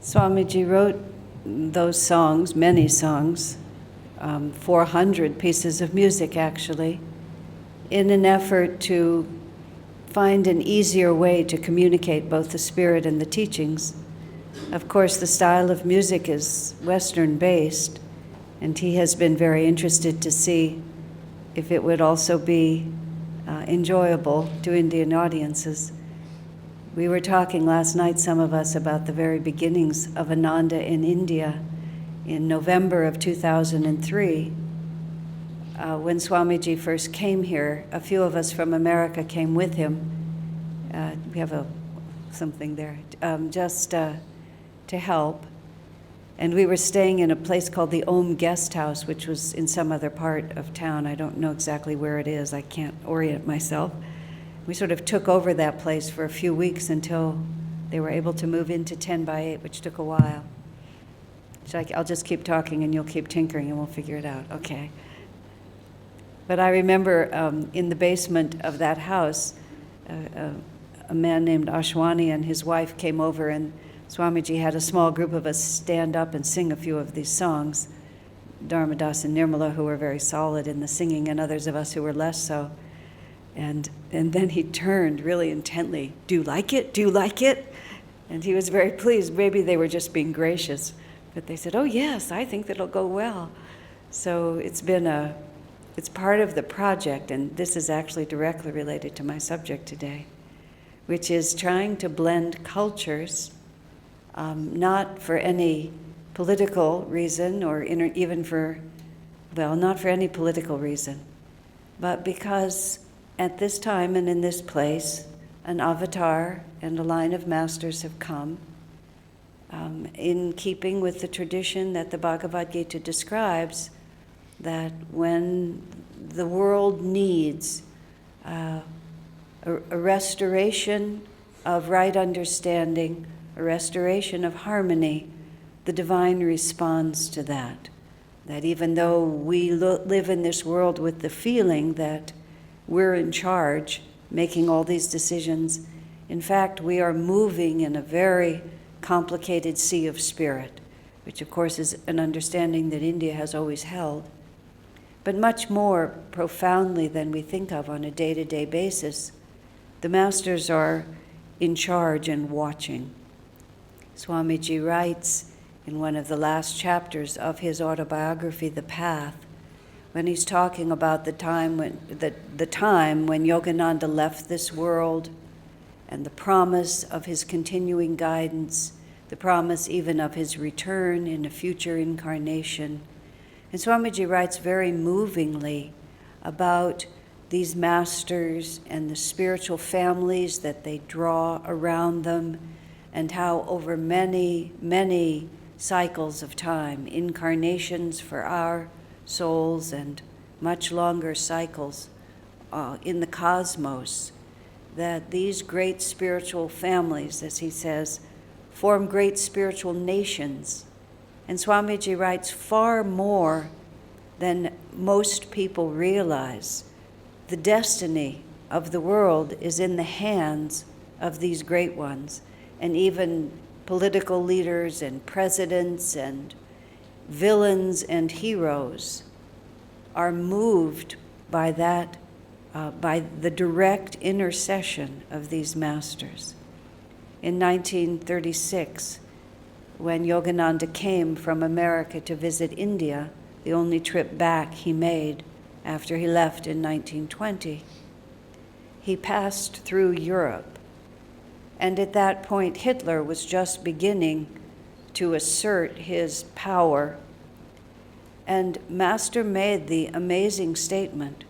Swamiji wrote those songs, many songs, 400 pieces of music actually, in an effort to find an easier way to communicate both the spirit and the teachings. Of course, the style of music is Western-based, and he has been very interested to see if it would also be enjoyable to Indian audiences. We were talking last night, some of us, about the very beginnings of Ananda in India in November of 2003. When Swamiji first came here, a few of us from America came with him. We have something there, just to help. And we were staying in a place called the Om Guest House, which was in some other part of town. I don't know exactly where it is. I can't orient myself. We sort of took over that place for a few weeks until they were able to move into 10 by 8, which took a while. I'll just keep talking and you'll keep tinkering and we'll figure it out. Okay. But I remember in the basement of that house, a man named Ashwani and his wife came over, and Swamiji had a small group of us stand up and sing a few of these songs. Dharmadas and Nirmala, who were very solid in the singing, and others of us who were less so. And then he turned really intently, "Do you like it? Do you like it?" And he was very pleased. Maybe they were just being gracious. But they said, "Oh yes, I think that'll go well." So it's part of the project, and this is actually directly related to my subject today, which is trying to blend cultures, not for any political reason or not for any political reason, but because at this time and in this place, an avatar and a line of masters have come in keeping with the tradition that the Bhagavad Gita describes, that when the world needs a restoration of right understanding, a restoration of harmony, the divine responds to that. That even though we live in this world with the feeling that we're in charge, making all these decisions, in fact, we are moving in a very complicated sea of spirit, which of course is an understanding that India has always held, but much more profoundly than we think of on a day-to-day basis. The masters are in charge and watching. Swamiji writes in one of the last chapters of his autobiography, The Path, when he's talking about the time when Yogananda left this world, and the promise of his continuing guidance, the promise even of his return in a future incarnation. And Swamiji writes very movingly about these masters and the spiritual families that they draw around them, and how over many, many cycles of time, incarnations for our souls and much longer cycles in the cosmos, that these great spiritual families, as he says, form great spiritual nations. And Swamiji writes, far more than most people realize, the destiny of the world is in the hands of these great ones, and even political leaders and presidents and villains and heroes are moved by that, by the direct intercession of these masters. In 1936, when Yogananda came from America to visit India, the only trip back he made after he left in 1920, he passed through Europe. And at that point, Hitler was just beginning to assert his power. And Master made the amazing statement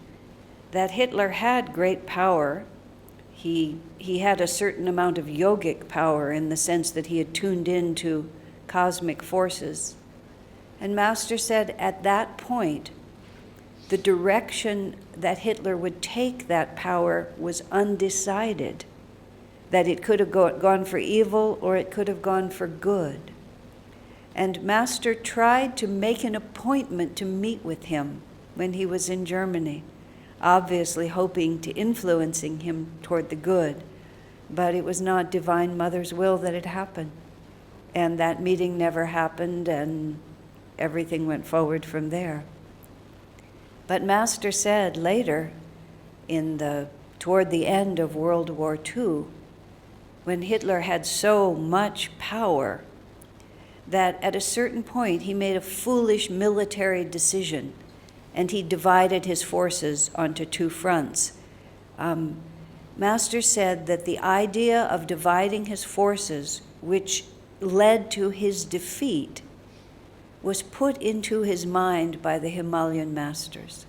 that Hitler had great power. He had a certain amount of yogic power in the sense that he had tuned into cosmic forces. And Master said at that point, the direction that Hitler would take that power was undecided, that it could have gone for evil or it could have gone for good. And Master tried to make an appointment to meet with him when he was in Germany, obviously hoping to influencing him toward the good, but it was not Divine Mother's will that it happened. And that meeting never happened, and everything went forward from there. But Master said later, toward the end of World War II, when Hitler had so much power that at a certain point he made a foolish military decision, and he divided his forces onto two fronts. Master said that the idea of dividing his forces, which led to his defeat, was put into his mind by the Himalayan masters.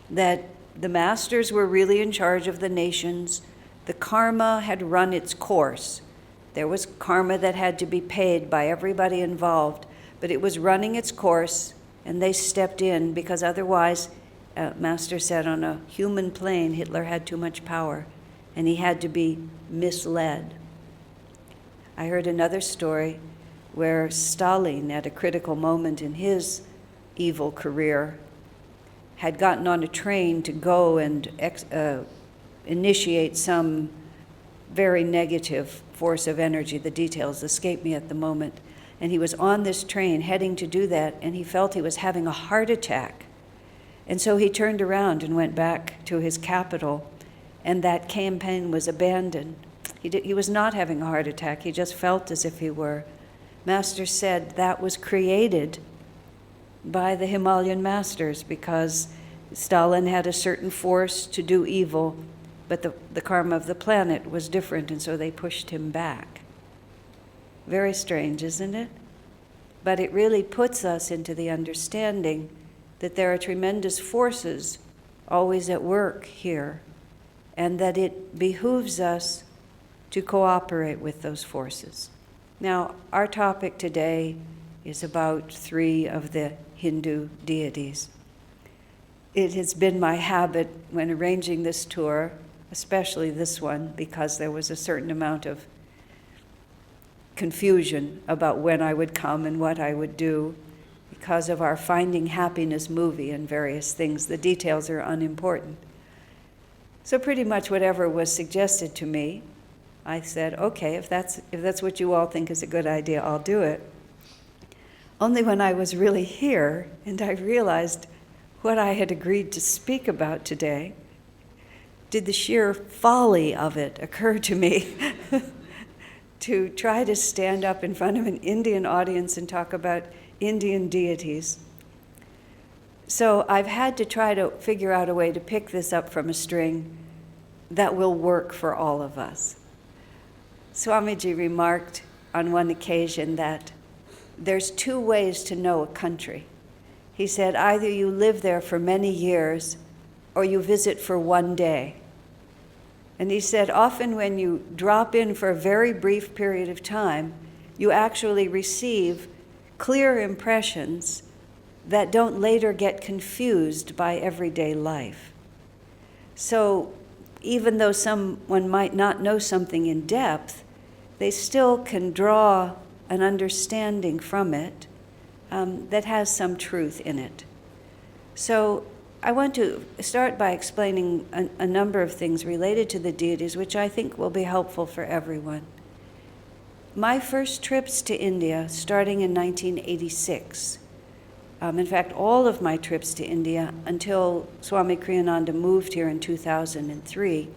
That the masters were really in charge of the nations. The karma had run its course. There was karma that had to be paid by everybody involved, but it was running its course, and they stepped in because otherwise, Master said, on a human plane, Hitler had too much power, and he had to be misled. I heard another story where Stalin, at a critical moment in his evil career, had gotten on a train to go and initiate some very negative force of energy. The details escape me at the moment. And he was on this train heading to do that, and he felt he was having a heart attack. And so he turned around and went back to his capital, and that campaign was abandoned. He was not having a heart attack. He just felt as if he were. Master said that was created by the Himalayan masters because Stalin had a certain force to do evil, but the karma of the planet was different, and so they pushed him back. Very strange, isn't it? But it really puts us into the understanding that there are tremendous forces always at work here, and that it behooves us to cooperate with those forces. Now, our topic today is about 3 of the Hindu deities. It has been my habit when arranging this tour, especially this one, because there was a certain amount of confusion about when I would come and what I would do because of our Finding Happiness movie and various things. The details are unimportant. So pretty much whatever was suggested to me, I said, okay, if that's what you all think is a good idea, I'll do it. Only when I was really here and I realized what I had agreed to speak about today, did the sheer folly of it occur to me to try to stand up in front of an Indian audience and talk about Indian deities. So I've had to try to figure out a way to pick this up from a string that will work for all of us. Swamiji remarked on one occasion that there's 2 ways to know a country. He said, either you live there for many years or you visit for one day. And he said, often when you drop in for a very brief period of time, you actually receive clear impressions that don't later get confused by everyday life. So even though someone might not know something in depth, they still can draw an understanding from it that has some truth in it. So I want to start by explaining a number of things related to the deities, which I think will be helpful for everyone. My first trips to India, starting in 1986, in fact, all of my trips to India until Swami Kriyananda moved here in 2003,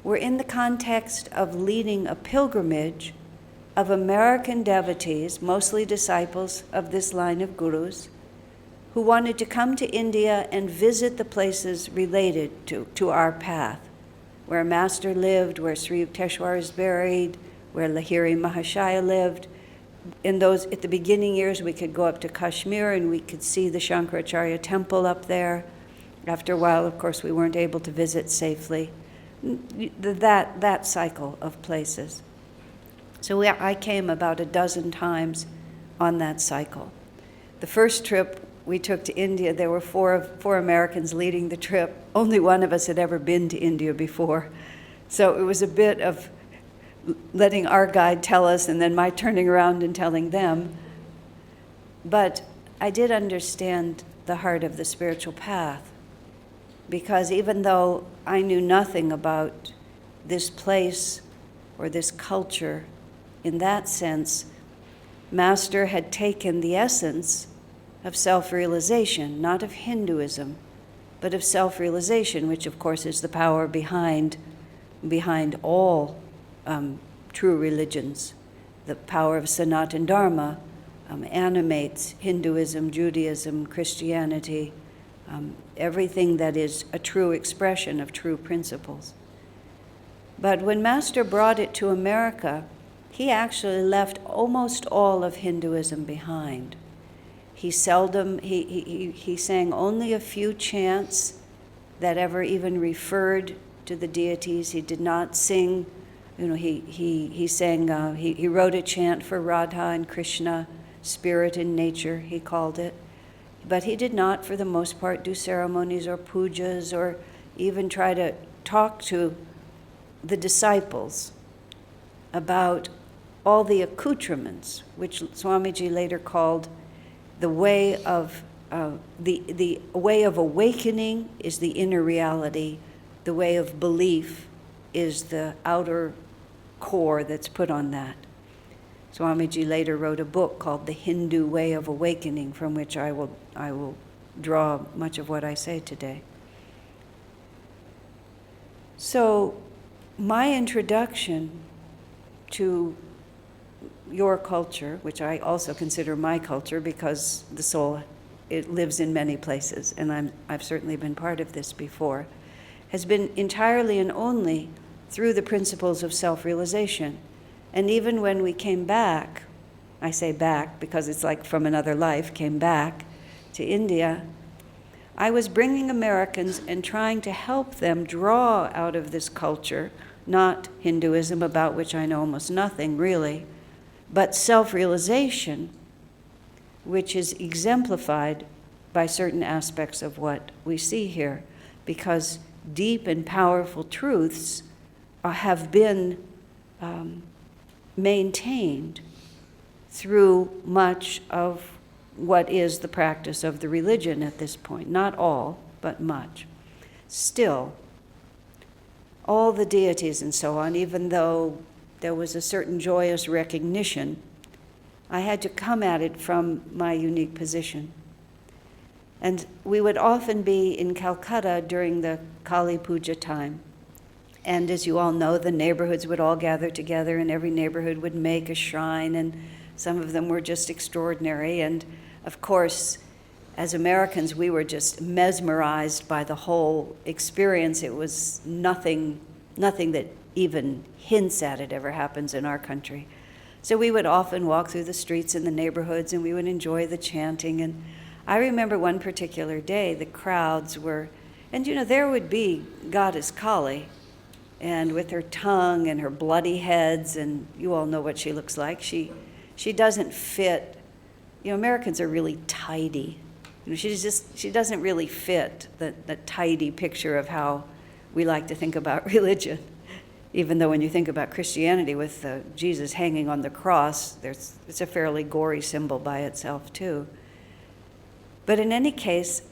were in the context of leading a pilgrimage of American devotees, mostly disciples of this line of gurus, who wanted to come to India and visit the places related to our path, where Master lived, where Sri Yukteswar is buried, where Lahiri Mahashaya lived. In those, at the beginning years, we could go up to Kashmir and we could see the Shankaracharya temple up there. After a while, of course, we weren't able to visit safely. That cycle of places. So I came about 12 times on that cycle. The first trip we took to India, there were four Americans leading the trip. Only one of us had ever been to India before. So it was a bit of letting our guide tell us and then my turning around and telling them. But I did understand the heart of the spiritual path, because even though I knew nothing about this place or this culture in that sense, Master had taken the essence of self-realization, not of Hinduism, but of self-realization, which of course is the power behind all true religions. The power of Sanatana Dharma animates Hinduism, Judaism, Christianity, everything that is a true expression of true principles. But when Master brought it to America, he actually left almost all of Hinduism behind. He sang only a few chants that ever even referred to the deities. He did not sing, he wrote a chant for Radha and Krishna, spirit and nature, he called it. But he did not, for the most part, do ceremonies or pujas or even try to talk to the disciples about all the accoutrements, which Swamiji later called the way of the way of awakening is the inner reality. The way of belief is the outer core that's put on that. Swamiji later wrote a book called The Hindu Way of Awakening, from which I will draw much of what I say today. So my introduction to your culture, which I also consider my culture because the soul, it lives in many places, and I've certainly been part of this before, has been entirely and only through the principles of self-realization. And even when we came back, I say back because it's like from another life, came back to India, I was bringing Americans and trying to help them draw out of this culture, not Hinduism, about which I know almost nothing really, but self-realization, which is exemplified by certain aspects of what we see here, because deep and powerful truths have been maintained through much of what is the practice of the religion at this point. Not all, but much. Still, all the deities and so on, even though there was a certain joyous recognition, I had to come at it from my unique position. And we would often be in Calcutta during the Kali Puja time. And as you all know, the neighborhoods would all gather together, and every neighborhood would make a shrine, and some of them were just extraordinary. And of course, as Americans, we were just mesmerized by the whole experience. It was nothing that even hints at it ever happens in our country. So we would often walk through the streets in the neighborhoods, and we would enjoy the chanting. And I remember one particular day, the crowds were, and there would be Goddess Kali, and with her tongue and her bloody heads, and you all know what she looks like. She doesn't fit. Americans are really tidy. She doesn't really fit the tidy picture of how we like to think about religion. Even though when you think about Christianity with Jesus hanging on the cross, it's a fairly gory symbol by itself too. But in any case,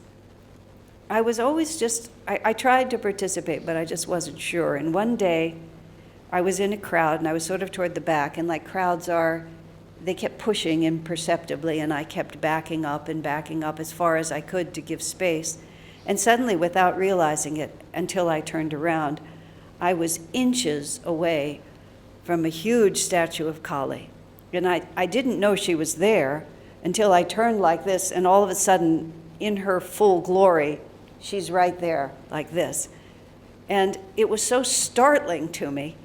I was always I tried to participate, but I just wasn't sure. And one day, I was in a crowd, and I was sort of toward the back, and like crowds are, they kept pushing imperceptibly, and I kept backing up as far as I could to give space. And suddenly, without realizing it, until I turned around, I was inches away from a huge statue of Kali. And I didn't know she was there until I turned like this, and all of a sudden, in her full glory, she's right there, like this. And it was so startling to me,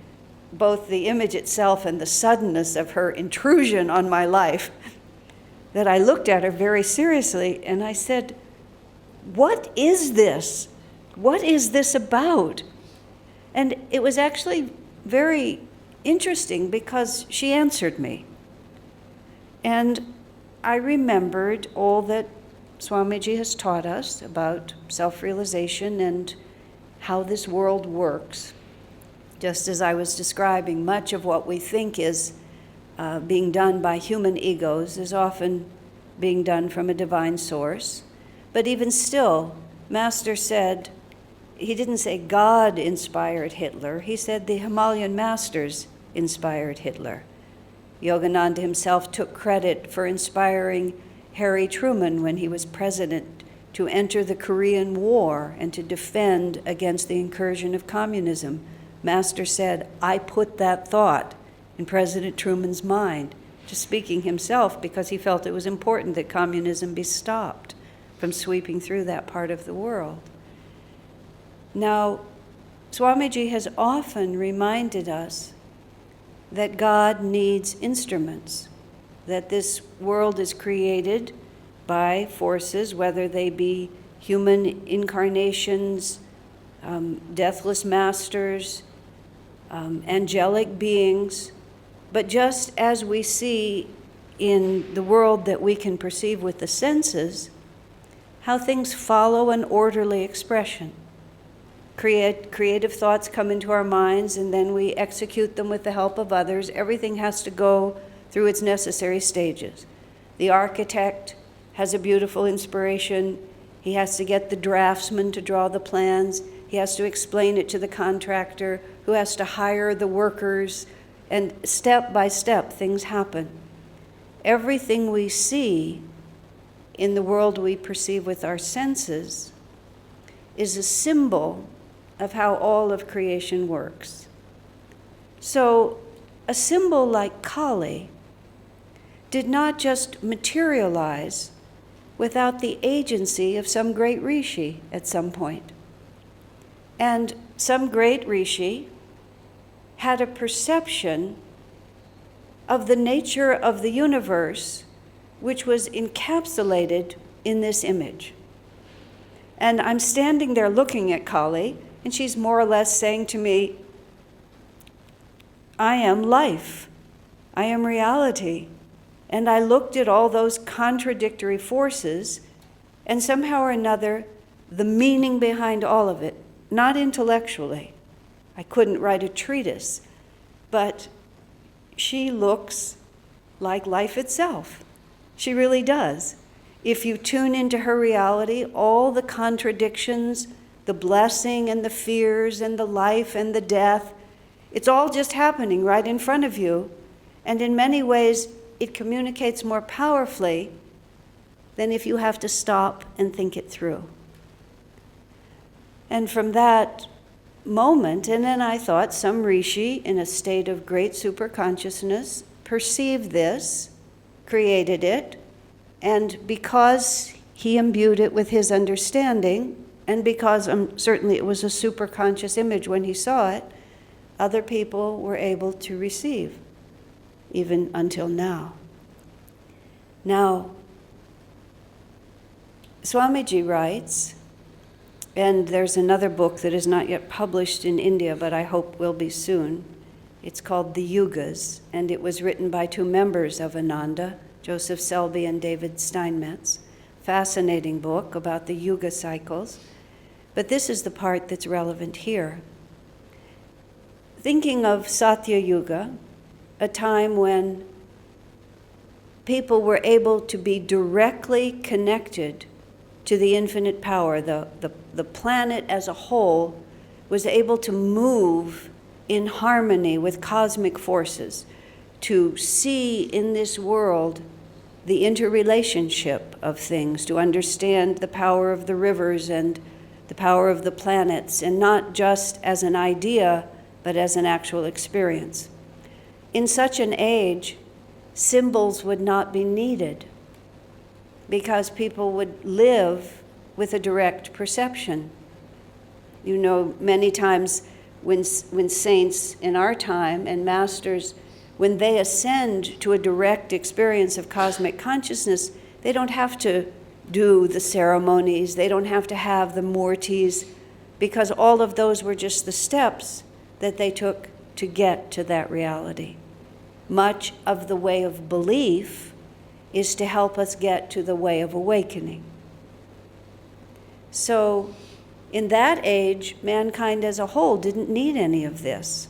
both the image itself and the suddenness of her intrusion on my life, that I looked at her very seriously, and I said, "What is this? What is this about?" And it was actually very interesting because she answered me. And I remembered all that Swamiji has taught us about self-realization and how this world works. Just as I was describing, much of what we think is being done by human egos is often being done from a divine source. But even still, Master said, he didn't say God inspired Hitler, he said the Himalayan masters inspired Hitler. Yogananda himself took credit for inspiring Harry Truman when he was president to enter the Korean War and to defend against the incursion of communism. Master said, "I put that thought in President Truman's mind," just speaking himself, because he felt it was important that communism be stopped from sweeping through that part of the world. Now, Swamiji has often reminded us that God needs instruments, that this world is created by forces, whether they be human incarnations, deathless masters, angelic beings. But just as we see in the world that we can perceive with the senses, how things follow an orderly expression. Creative thoughts come into our minds, and then we execute them with the help of others. Everything has to go through its necessary stages. The architect has a beautiful inspiration. He has to get the draftsman to draw the plans. He has to explain it to the contractor, who has to hire the workers, and step by step things happen. Everything we see in the world we perceive with our senses is a symbol of how all of creation works. So a symbol like Kali did not just materialize without the agency of some great rishi at some point. And some great rishi had a perception of the nature of the universe which was encapsulated in this image. And I'm standing there looking at Kali, and she's more or less saying to me, I am life, I am reality. And I looked at all those contradictory forces, and somehow or another, the meaning behind all of it, not intellectually. I couldn't write a treatise, but she looks like life itself. She really does. If you tune into her reality, all the contradictions, the blessing and the fears and the life and the death, it's all just happening right in front of you. And in many ways, it communicates more powerfully than if you have to stop and think it through. And from that moment, and then I thought some rishi in a state of great superconsciousness perceived this, created it, and because he imbued it with his understanding, and because certainly it was a superconscious image when he saw it, other people were able to receive, even until now. Now, Swamiji writes, and there's another book that is not yet published in India, but I hope will be soon. It's called The Yugas, and it was written by two members of Ananda, Joseph Selby and David Steinmetz. Fascinating book about the Yuga cycles. But this is the part that's relevant here. Thinking of Satya Yuga, a time when people were able to be directly connected to the infinite power, the planet as a whole was able to move in harmony with cosmic forces, to see in this world the interrelationship of things, to understand the power of the rivers and the power of the planets, and not just as an idea, but as an actual experience. In such an age, symbols would not be needed because people would live with a direct perception. You know, many times when saints in our time and masters, when they ascend to a direct experience of cosmic consciousness, they don't have to do the ceremonies, they don't have to have the murtis, because all of those were just the steps that they took to get to that reality. Much of the way of belief is to help us get to the way of awakening. So in that age, mankind as a whole didn't need any of this.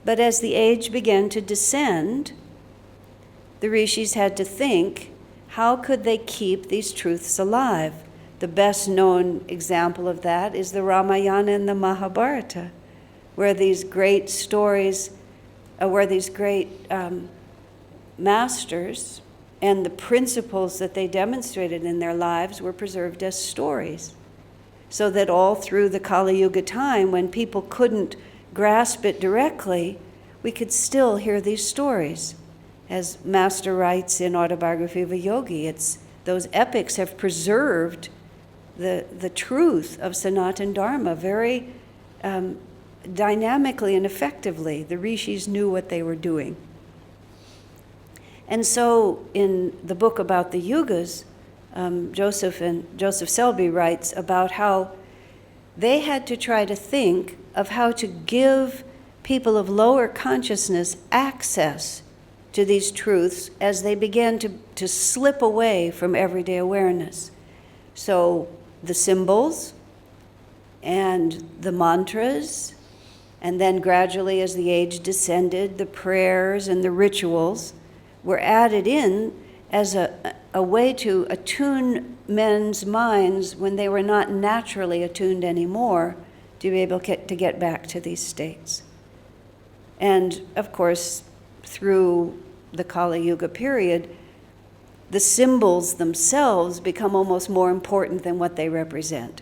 But as the age began to descend, the rishis had to think, how could they keep these truths alive? The best known example of that is the Ramayana and the Mahabharata, where these great stories, where these great masters and the principles that they demonstrated in their lives were preserved as stories. So that all through the Kali Yuga time, when people couldn't grasp it directly, we could still hear these stories. As Master writes in Autobiography of a Yogi, those epics have preserved the truth of Sanatana Dharma very dynamically and effectively. The rishis knew what they were doing. And so in the book about the yugas, Joseph Selby writes about how they had to try to think of how to give people of lower consciousness access to these truths as they began to slip away from everyday awareness. So the symbols and the mantras, and then gradually as the age descended, the prayers and the rituals were added in as a way to attune men's minds when they were not naturally attuned anymore, to be able to get back to these states. And of course, through the Kali Yuga period, the symbols themselves become almost more important than what they represent,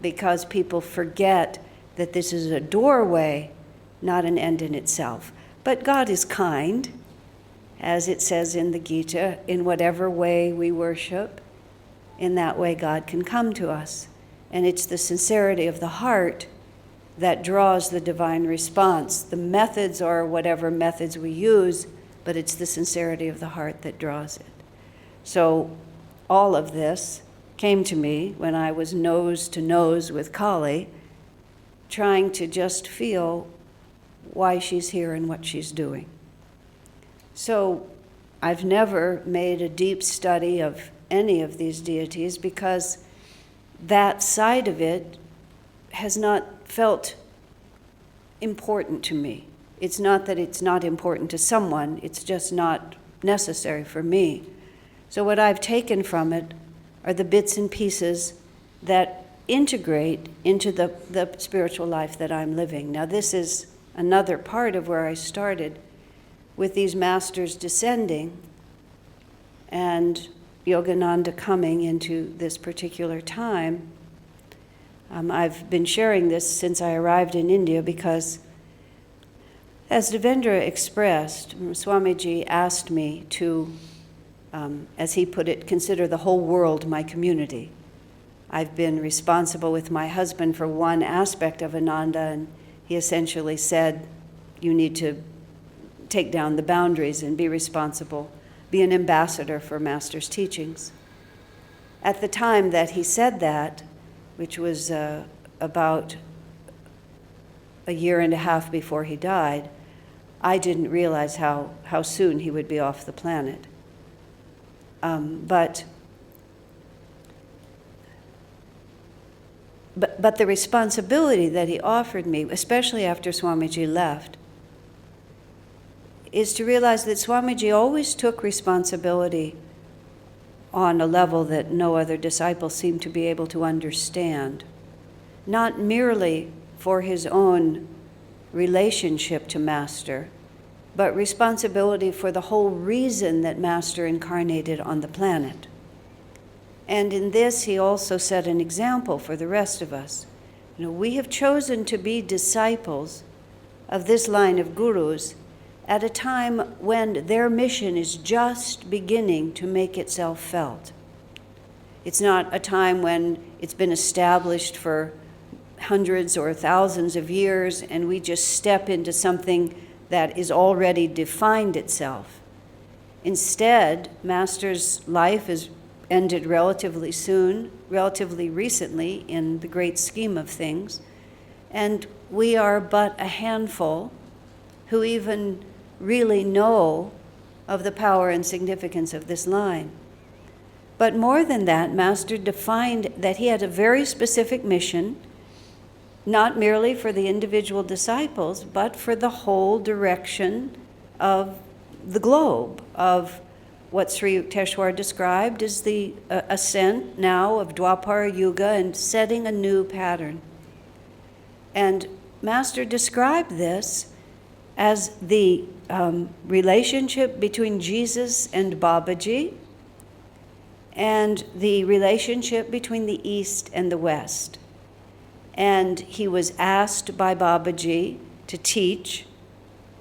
because people forget that this is a doorway, not an end in itself. But God is kind, as it says in the Gita, in whatever way we worship, in that way God can come to us. And it's the sincerity of the heart that draws the divine response. The methods are whatever methods we use, but it's the sincerity of the heart that draws it. So all of this came to me when I was nose to nose with Kali, trying to just feel why she's here and what she's doing. So I've never made a deep study of any of these deities because that side of it has not felt important to me. It's not that it's not important to someone, it's just not necessary for me. So what I've taken from it are the bits and pieces that integrate into the spiritual life that I'm living. Now this is another part of where I started with these masters descending and Yogananda coming into this particular time. I've been sharing this since I arrived in India because, as Devendra expressed, Swamiji asked me to, as he put it, consider the whole world my community. I've been responsible with my husband for one aspect of Ananda, and he essentially said, you need to take down the boundaries and be responsible, be an ambassador for Master's teachings. At the time that he said that, which was about a year and a half before he died, I didn't realize how soon he would be off the planet. But the responsibility that he offered me, especially after Swamiji left, is to realize that Swamiji always took responsibility on a level that no other disciple seemed to be able to understand, not merely for his own relationship to Master, but responsibility for the whole reason that Master incarnated on the planet. And in this, he also set an example for the rest of us. You know, we have chosen to be disciples of this line of gurus at a time when their mission is just beginning to make itself felt. It's not a time when it's been established for hundreds or thousands of years and we just step into something that is already defined itself. Instead, Master's life is ended relatively soon, relatively recently in the great scheme of things, and we are but a handful who even really know of the power and significance of this line. But more than that, Master defined that he had a very specific mission, not merely for the individual disciples, but for the whole direction of the globe, of what Sri Yukteswar described as the ascent now of Dwapara Yuga and setting a new pattern. And Master described this as the relationship between Jesus and Babaji, and the relationship between the East and the West. And he was asked by Babaji to teach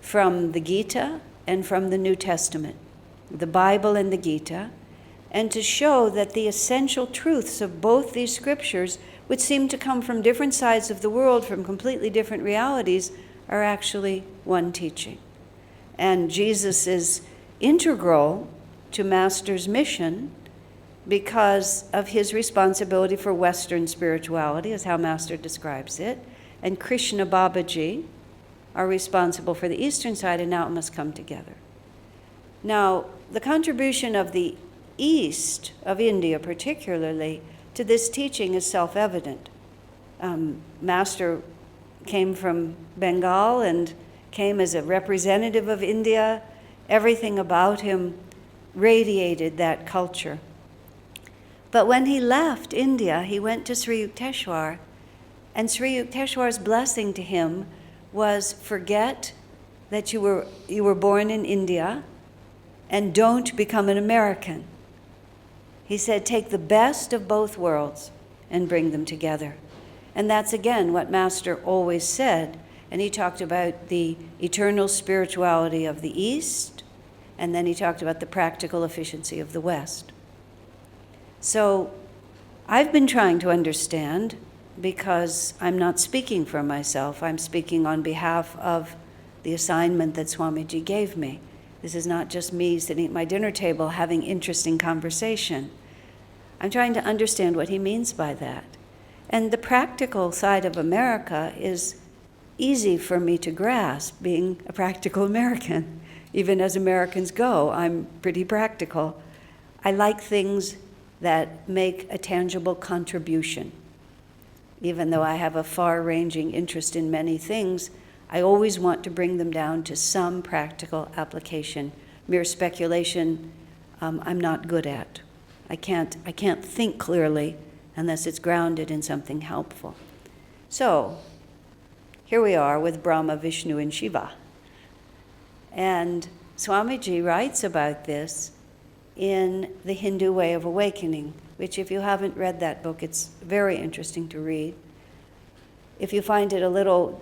from the Gita and from the New Testament, the Bible and the Gita, and to show that the essential truths of both these scriptures, which seem to come from different sides of the world, from completely different realities, are actually one teaching. And Jesus is integral to Master's mission because of his responsibility for Western spirituality, is how Master describes it, and Krishna Babaji are responsible for the Eastern side, and now it must come together. Now, the contribution of the East, of India particularly, to this teaching is self-evident. Master came from Bengal and came as a representative of India. Everything about him radiated that culture. But when he left India, he went to Sri Yukteswar, and Sri Yukteswar's blessing to him was, forget that you were born in India and don't become an American. He said, take the best of both worlds and bring them together. And that's, again, what Master always said. And he talked about the eternal spirituality of the East, and then he talked about the practical efficiency of the West. So I've been trying to understand, because I'm not speaking for myself, I'm speaking on behalf of the assignment that Swamiji gave me. This is not just me sitting at my dinner table having interesting conversation. I'm trying to understand what he means by that. And the practical side of America is easy for me to grasp, being a practical American. Even as Americans go, I'm pretty practical. I like things that make a tangible contribution. Even though I have a far-ranging interest in many things, I always want to bring them down to some practical application. Mere speculation, I'm not good at. I can't think clearly unless it's grounded in something helpful. So, here we are with Brahma, Vishnu, and Shiva. And Swamiji writes about this in The Hindu Way of Awakening, which, if you haven't read that book, it's very interesting to read. If you find it a little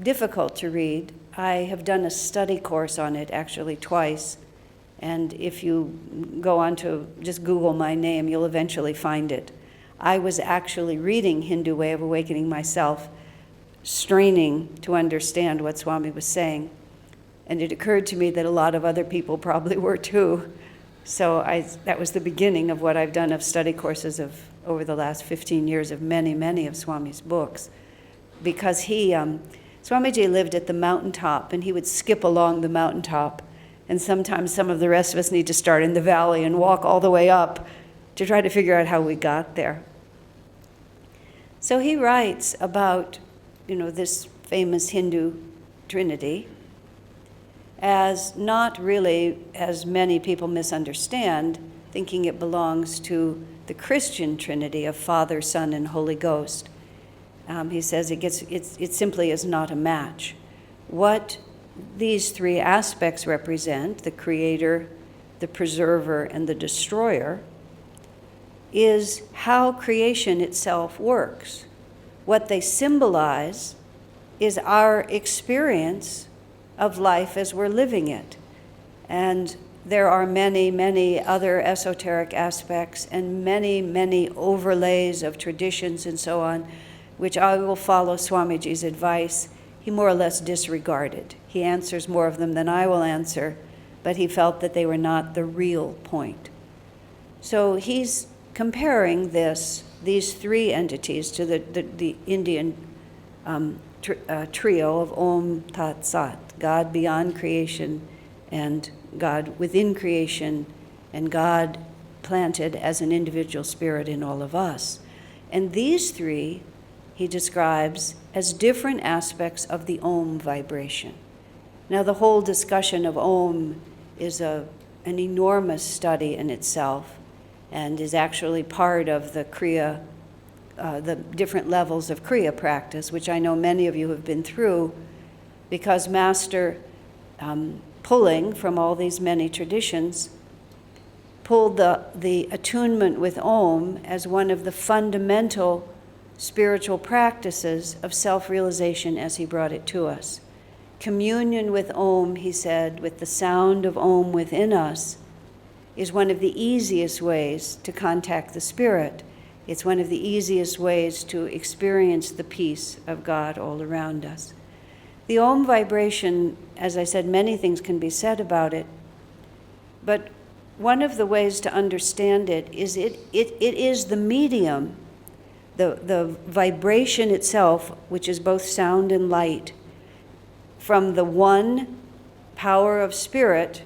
difficult to read, I have done a study course on it actually twice, and if you go on to just Google my name, you'll eventually find it. I was actually reading Hindu Way of Awakening myself, straining to understand what Swami was saying, and it occurred to me that a lot of other people probably were too. So that was the beginning of what I've done of study courses of over the last 15 years of many, many of Swami's books. Because Swamiji lived at the mountaintop, and he would skip along the mountaintop. And sometimes some of the rest of us need to start in the valley and walk all the way up to try to figure out how we got there. So he writes about, this famous Hindu Trinity as not really, as many people misunderstand, thinking it belongs to the Christian Trinity of Father, Son, and Holy Ghost. He says it simply is not a match. What these three aspects represent, the creator, the preserver, and the destroyer, is how creation itself works. What they symbolize is our experience of life as we're living it. And there are many, many other esoteric aspects and many, many overlays of traditions and so on, which I will follow Swamiji's advice. He more or less disregarded. He answers more of them than I will answer, but he felt that they were not the real point. So he's comparing these three entities to the Indian trio of Om Tat Sat, God beyond creation, and God within creation, and God planted as an individual spirit in all of us. And these three he describes as different aspects of the Om vibration. Now, the whole discussion of Om is an enormous study in itself, and is actually part of the Kriya, the different levels of Kriya practice, which I know many of you have been through. because Master, pulling from all these many traditions, pulled the attunement with Om as one of the fundamental spiritual practices of self-realization as he brought it to us. Communion with Om, he said, with the sound of Om within us, is one of the easiest ways to contact the Spirit. It's one of the easiest ways to experience the peace of God all around us. The Om vibration, as I said, many things can be said about it, but one of the ways to understand it is it is the medium, the vibration itself, which is both sound and light, from the one power of spirit,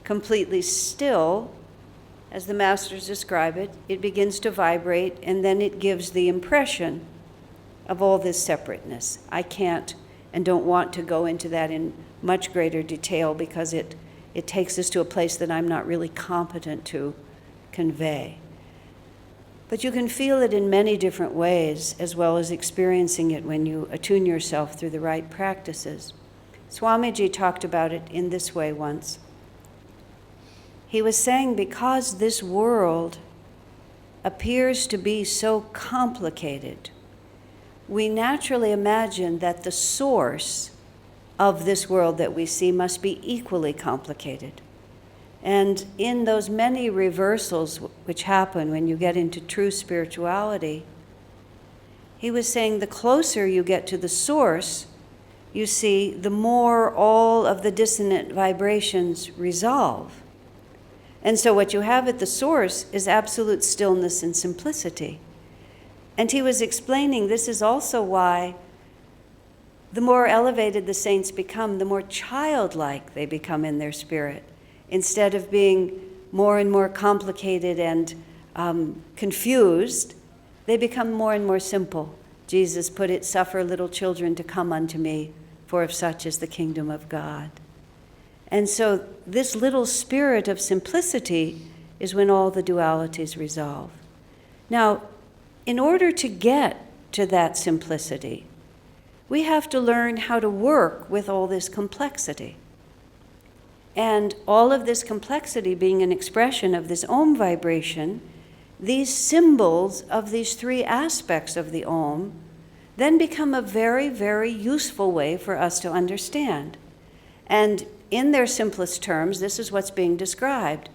completely still, as the masters describe it, it begins to vibrate, and then it gives the impression of all this separateness. I can't and don't want to go into that in much greater detail because it takes us to a place that I'm not really competent to convey. But you can feel it in many different ways, as well as experiencing it when you attune yourself through the right practices. Swamiji talked about it in this way once. He was saying, because this world appears to be so complicated, we naturally imagine that the source of this world that we see must be equally complicated. And in those many reversals which happen when you get into true spirituality, he was saying the closer you get to the source, you see, the more all of the dissonant vibrations resolve. And so what you have at the source is absolute stillness and simplicity. And he was explaining this is also why the more elevated the saints become, the more childlike they become in their spirit. Instead of being more and more complicated and confused, they become more and more simple. Jesus put it, "Suffer little children to come unto me, for of such is the kingdom of God." And so this little spirit of simplicity is when all the dualities resolve. Now, in order to get to that simplicity, we have to learn how to work with all this complexity. And all of this complexity being an expression of this Om vibration, these symbols of these three aspects of the Om then become a very, very useful way for us to understand. And in their simplest terms, this is what's being described.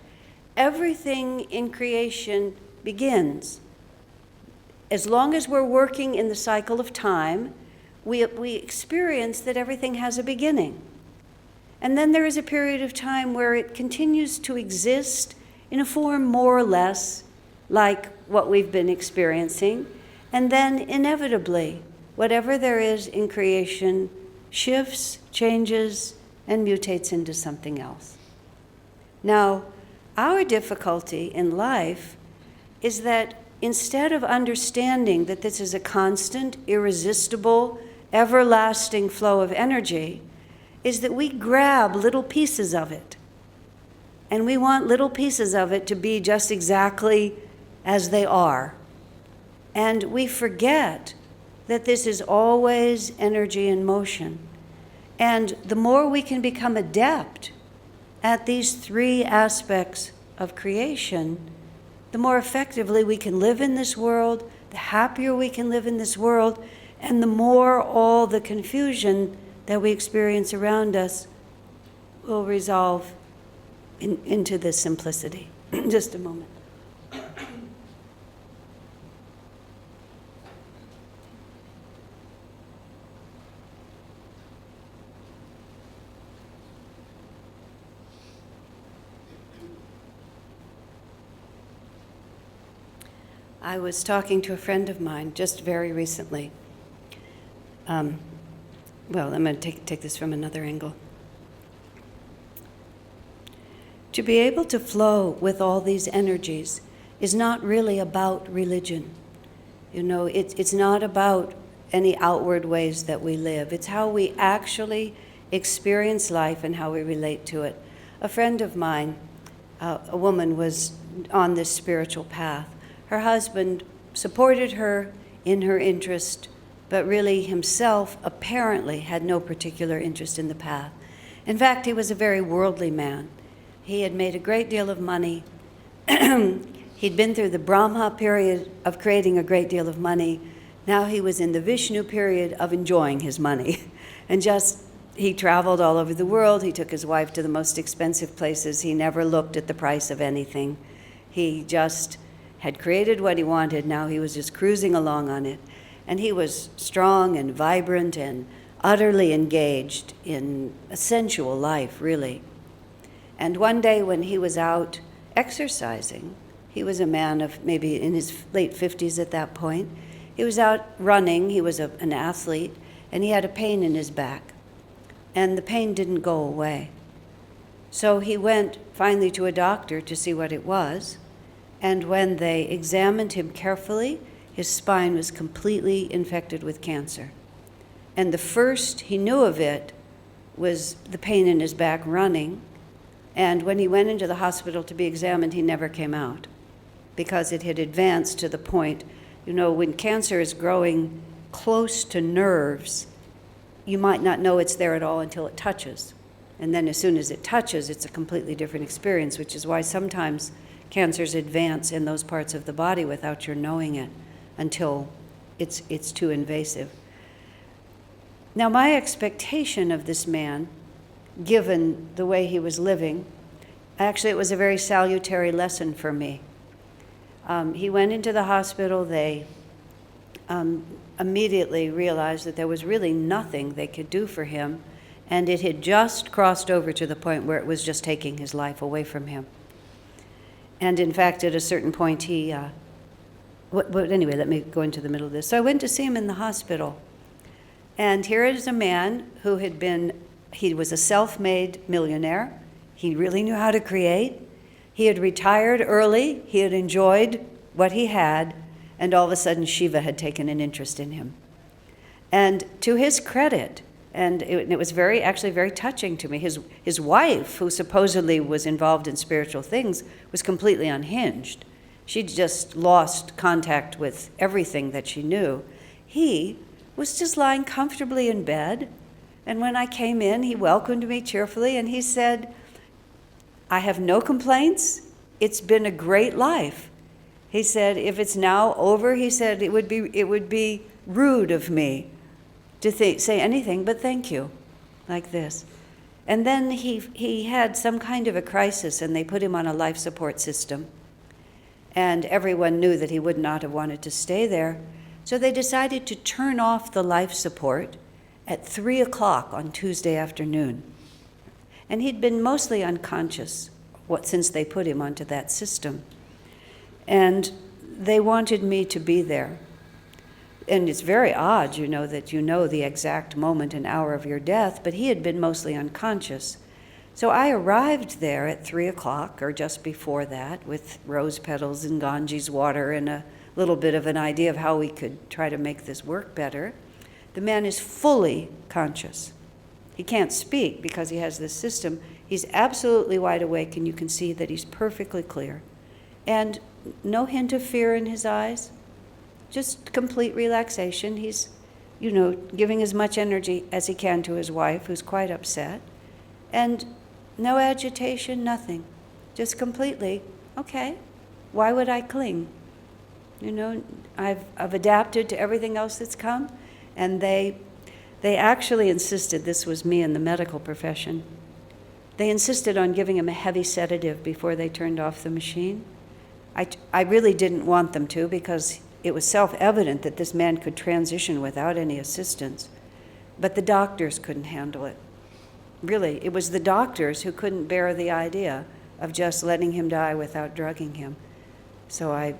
Everything in creation begins. As long as we're working in the cycle of time, we experience that everything has a beginning. And then there is a period of time where it continues to exist in a form more or less like what we've been experiencing. And then inevitably, whatever there is in creation shifts, changes, and mutates into something else. Now, our difficulty in life is that instead of understanding that this is a constant, irresistible, everlasting flow of energy, is that we grab little pieces of it. And we want little pieces of it to be just exactly as they are. And we forget that this is always energy in motion. And the more we can become adept at these three aspects of creation, the more effectively we can live in this world, the happier we can live in this world, and the more all the confusion that we experience around us will resolve into this simplicity. Just a moment. I was talking to a friend of mine just very recently. Well, I'm going to take this from another angle. To be able to flow with all these energies is not really about religion. You know, it's not about any outward ways that we live. It's how we actually experience life and how we relate to it. A friend of mine, a woman, was on this spiritual path. Her husband supported her in her interest but really himself apparently had no particular interest in the path. In fact, he was a very worldly man. He had made a great deal of money. He'd been through the Brahma period of creating a great deal of money. Now he was in the Vishnu period of enjoying his money. And he traveled all over the world. He took his wife to the most expensive places. He never looked at the price of anything. He just had created what he wanted. Now he was just cruising along on it. And he was strong and vibrant and utterly engaged in a sensual life, really. And one day when he was out exercising, he was a man of maybe in his late 50s at that point. He was out running. He was an athlete, and he had a pain in his back. And the pain didn't go away. So he went finally to a doctor to see what it was. And when they examined him carefully, his spine was completely infected with cancer. And the first he knew of it was the pain in his back running. And when he went into the hospital to be examined, he never came out because it had advanced to the point, when cancer is growing close to nerves, you might not know it's there at all until it touches. And then as soon as it touches, it's a completely different experience, which is why sometimes cancers advance in those parts of the body without your knowing it until it's too invasive. Now, my expectation of this man, given the way he was living, actually it was a very salutary lesson for me. He went into the hospital. They immediately realized that there was really nothing they could do for him, and it had just crossed over to the point where it was just taking his life away from him. And in fact, at a certain point, anyway, let me go into the middle of this. So I went to see him in the hospital, and here is a man who he was a self-made millionaire. He really knew how to create. He had retired early. He had enjoyed what he had, and all of a sudden Shiva had taken an interest in him. And to his credit, and it was actually very touching to me, his wife, who supposedly was involved in spiritual things, was completely unhinged. She'd just lost contact with everything that she knew. He was just lying comfortably in bed, and when I came in, he welcomed me cheerfully, and he said, "I have no complaints. It's been a great life." He said, "If it's now over," he said, it would be rude of me to say anything but thank you, like this. And then he had some kind of a crisis, and they put him on a life support system. And everyone knew that he would not have wanted to stay there. So they decided to turn off the life support at 3 o'clock on Tuesday afternoon. And he'd been mostly unconscious since they put him onto that system. And they wanted me to be there. And it's very odd, that you know the exact moment and hour of your death, but he had been mostly unconscious. So I arrived there at 3 o'clock, or just before that, with rose petals and Ganges water and a little bit of an idea of how we could try to make this work better. The man is fully conscious. He can't speak because he has this system. He's absolutely wide awake, and you can see that he's perfectly clear. And no hint of fear in his eyes, just complete relaxation. He's, giving as much energy as he can to his wife, who's quite upset. And no agitation, nothing. Just completely, okay, why would I cling? I've adapted to everything else that's come. And they actually insisted, this was me in the medical profession, they insisted on giving him a heavy sedative before they turned off the machine. I really didn't want them to, because it was self-evident that this man could transition without any assistance. But the doctors couldn't handle it. Really, it was the doctors who couldn't bear the idea of just letting him die without drugging him. So I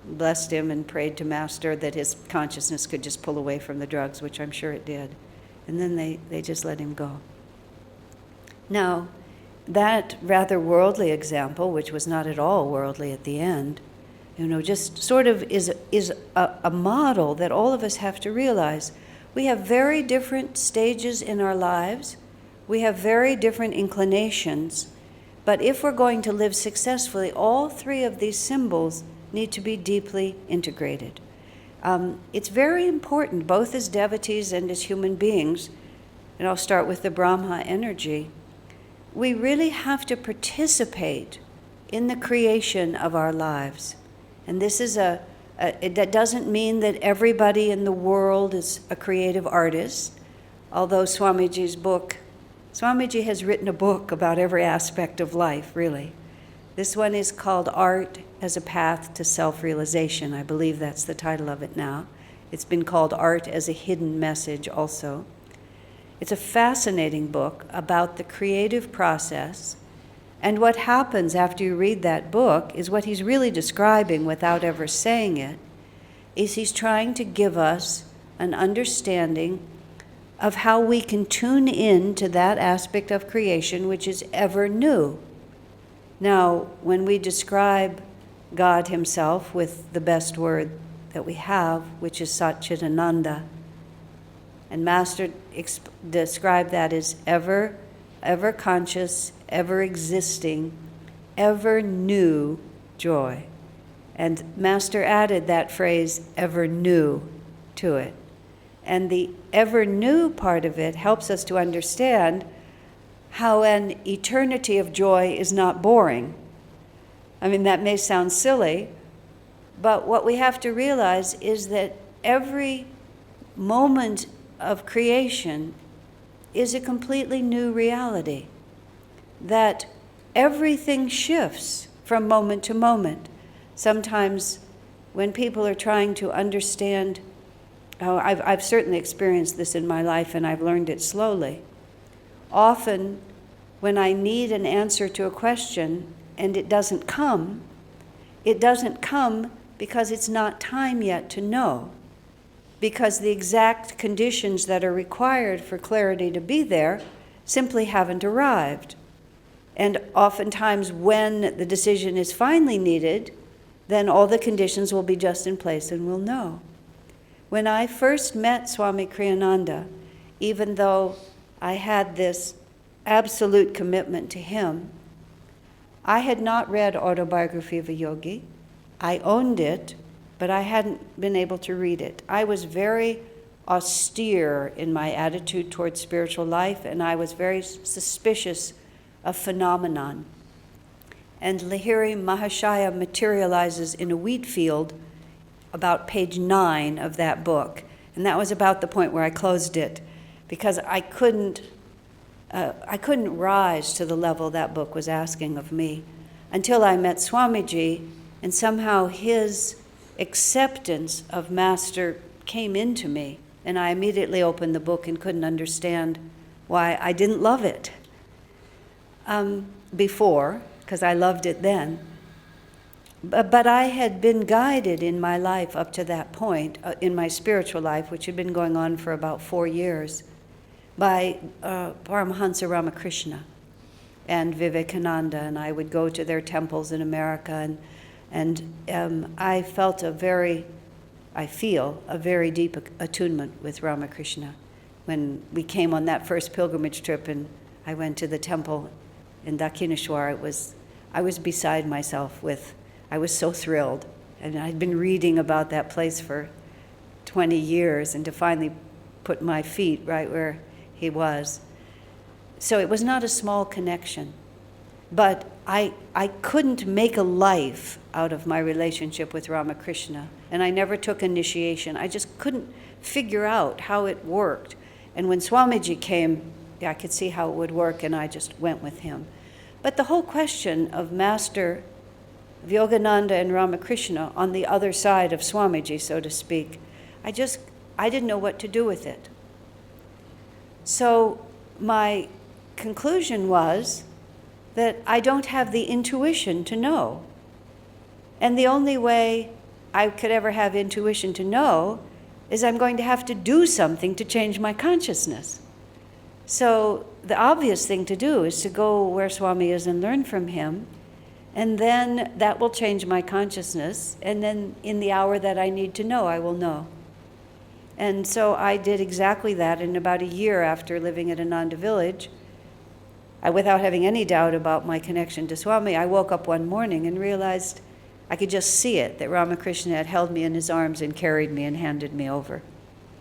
blessed him and prayed to Master that his consciousness could just pull away from the drugs, which I'm sure it did. And then they just let him go. Now, that rather worldly example, which was not at all worldly at the end, just sort of is a model that all of us have to realize. We have very different stages in our lives. We have very different inclinations. But if we're going to live successfully, all three of these symbols need to be deeply integrated. It's very important, both as devotees and as human beings, and I'll start with the Brahma energy. We really have to participate in the creation of our lives. And this is that doesn't mean that everybody in the world is a creative artist, although Swamiji has written a book about every aspect of life, really. This one is called Art as a Path to Self-Realization. I believe that's the title of it now. It's been called Art as a Hidden Message also. It's a fascinating book about the creative process. And what happens after you read that book is what he's really describing without ever saying it, is he's trying to give us an understanding of how we can tune in to that aspect of creation which is ever new. Now, when we describe God himself with the best word that we have, which is Ananda, and Master described that as ever conscious, ever existing, ever new joy. And Master added that phrase, ever new, to it. And the ever new part of it helps us to understand how an eternity of joy is not boring. I mean, that may sound silly, but what we have to realize is that every moment of creation is a completely new reality, that everything shifts from moment to moment. Sometimes when people are trying to understand, I've certainly experienced this in my life and I've learned it slowly. Often when I need an answer to a question and it doesn't come because it's not time yet to know, because the exact conditions that are required for clarity to be there simply haven't arrived. And oftentimes when the decision is finally needed, then all the conditions will be just in place and we'll know. When I first met Swami Kriyananda, even though I had this absolute commitment to him, I had not read Autobiography of a Yogi. I owned it, but I hadn't been able to read it. I was very austere in my attitude towards spiritual life, and I was very suspicious of phenomenon. And Lahiri Mahashaya materializes in a wheat field about page 9 of that book. And that was about the point where I closed it, because I couldn't rise to the level that book was asking of me until I met Swamiji, and somehow his acceptance of Master came into me, and I immediately opened the book and couldn't understand why I didn't love it before, because I loved it then. But I had been guided in my life up to that point, in my spiritual life, which had been going on for about 4 years, by Paramhansa Ramakrishna and Vivekananda, and I would go to their temples in America, and I feel a very deep attunement with Ramakrishna. When we came on that first pilgrimage trip and I went to the temple in Dakshineshwar, I was beside myself I was so thrilled. And I'd been reading about that place for 20 years, and to finally put my feet right where he was. So it was not a small connection. But I couldn't make a life out of my relationship with Ramakrishna, and I never took initiation. I just couldn't figure out how it worked. And when Swamiji came, I could see how it would work, and I just went with him. But the whole question of Master Yogananda and Ramakrishna on the other side of Swamiji, so to speak, I didn't know what to do with it. So my conclusion was that I don't have the intuition to know. And the only way I could ever have intuition to know is I'm going to have to do something to change my consciousness. So the obvious thing to do is to go where Swami is and learn from him, and then that will change my consciousness, and then in the hour that I need to know, I will know. And so I did exactly that. In about a year after living at Ananda village, without having any doubt about my connection to Swami, I woke up one morning and realized I could just see it, that Ramakrishna had held me in his arms and carried me and handed me over.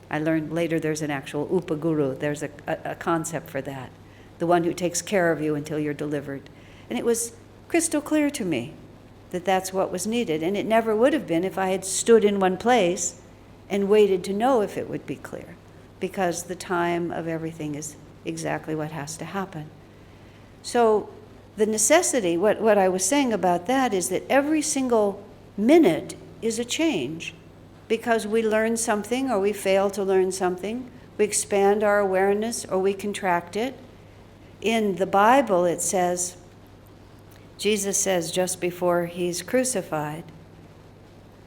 I learned later there's an actual upaguru, there's a concept for that, the one who takes care of you until you're delivered. And it was crystal clear to me that that's what was needed, and it never would have been if I had stood in one place and waited to know if it would be clear, because the time of everything is exactly what has to happen. So the necessity, what I was saying about that is that every single minute is a change, because we learn something or we fail to learn something, we expand our awareness or we contract it. In the Bible it says, Jesus says just before he's crucified,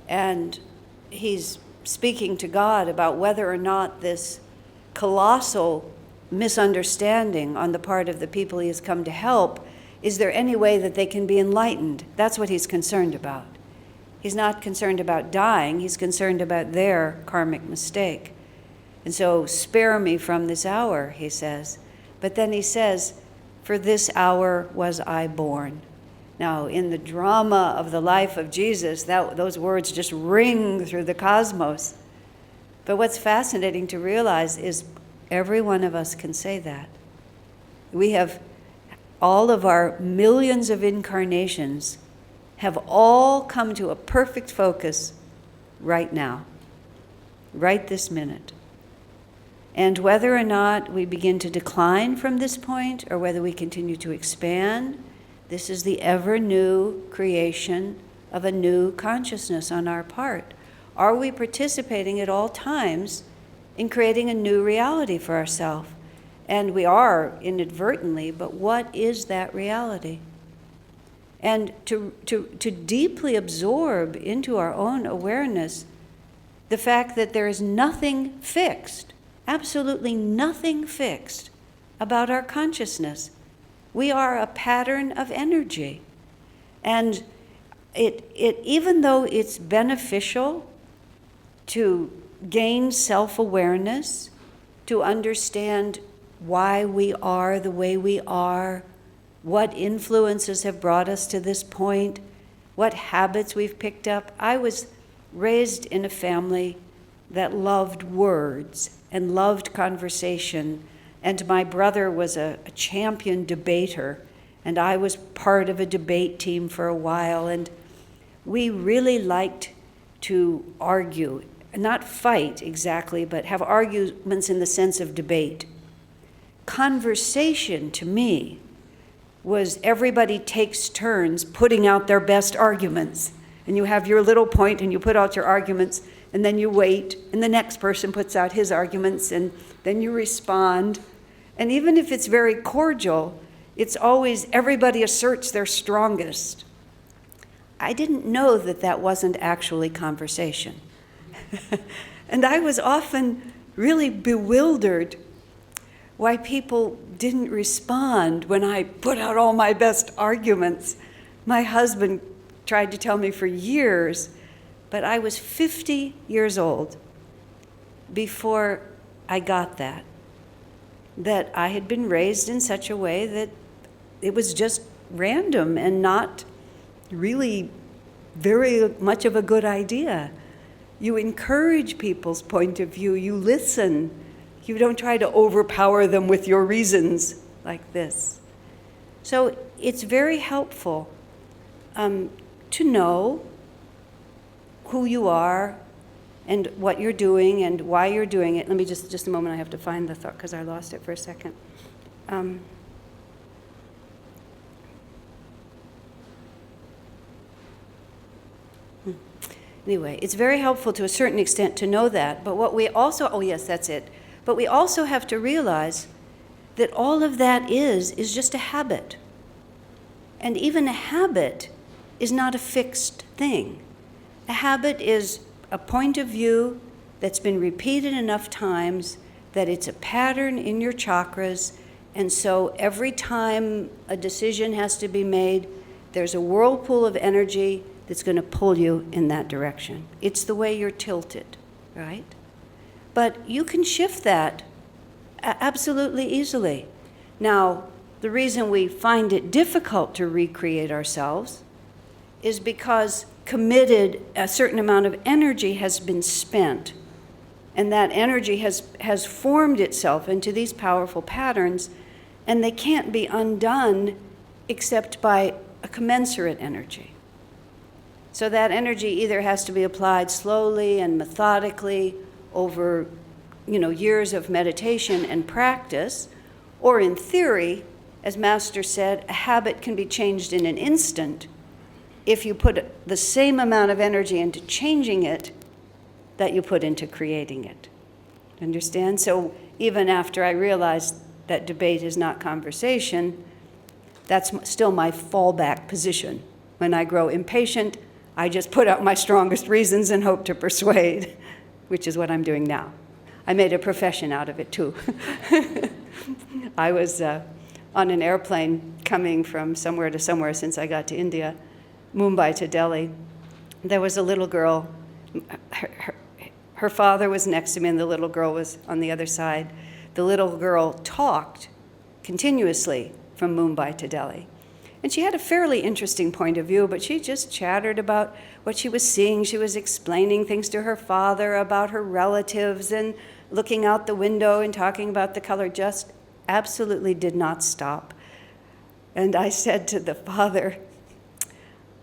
and he's speaking to God about whether or not this colossal misunderstanding on the part of the people he has come to help, is there any way that they can be enlightened? That's what he's concerned about. He's not concerned about dying, he's concerned about their karmic mistake. And so, spare me from this hour, he says. But then he says, for this hour was I born. Now, in the drama of the life of Jesus, those words just ring through the cosmos. But what's fascinating to realize is every one of us can say that. We have all of our millions of incarnations have all come to a perfect focus right now, right this minute. And whether or not we begin to decline from this point or whether we continue to expand, this is the ever new creation of a new consciousness on our part. Are we participating at all times in creating a new reality for ourselves? And we are inadvertently, but what is that reality? And to deeply absorb into our own awareness the fact that there is nothing fixed, absolutely nothing fixed about our consciousness. We are a pattern of energy. And it even though it's beneficial to gain self-awareness, to understand why we are the way we are, what influences have brought us to this point, what habits we've picked up. I was raised in a family that loved words and loved conversation, and my brother was a champion debater, and I was part of a debate team for a while, and we really liked to argue, not fight exactly, but have arguments in the sense of debate. Conversation, to me, was everybody takes turns putting out their best arguments. And you have your little point and you put out your arguments, and then you wait, and the next person puts out his arguments, and then you respond. And even if it's very cordial, it's always everybody asserts their strongest. I didn't know that that wasn't actually conversation. And I was often really bewildered why people didn't respond when I put out all my best arguments. My husband tried to tell me for years, but I was 50 years old before I got that I had been raised in such a way that it was just random and not really very much of a good idea. You encourage people's point of view, you listen. You don't try to overpower them with your reasons like this. So it's very helpful to know who you are and what you're doing and why you're doing it. Let me just a moment, I have to find the thought because I lost it for a second. Anyway, it's very helpful to a certain extent to know that, but what we also, oh yes, that's it. But we also have to realize that all of that is just a habit. And even a habit is not a fixed thing. A habit is a point of view that's been repeated enough times that it's a pattern in your chakras, and so every time a decision has to be made, there's a whirlpool of energy that's going to pull you in that direction. It's the way you're tilted, right? But you can shift that absolutely easily. Now, the reason we find it difficult to recreate ourselves is because committed, a certain amount of energy has been spent. And that energy has formed itself into these powerful patterns, and they can't be undone except by a commensurate energy. So that energy either has to be applied slowly and methodically over, years of meditation and practice, or in theory, as Master said, a habit can be changed in an instant if you put the same amount of energy into changing it that you put into creating it. Understand? So even after I realized that debate is not conversation, that's still my fallback position. When I grow impatient, I just put out my strongest reasons and hope to persuade, which is what I'm doing now. I made a profession out of it too. I was on an airplane coming from somewhere to somewhere since I got to India, Mumbai to Delhi. There was a little girl. Her father was next to me and the little girl was on the other side. The little girl talked continuously from Mumbai to Delhi. And she had a fairly interesting point of view, but she just chattered about what she was seeing. She was explaining things to her father about her relatives and looking out the window and talking about the color, just absolutely did not stop. And I said to the father,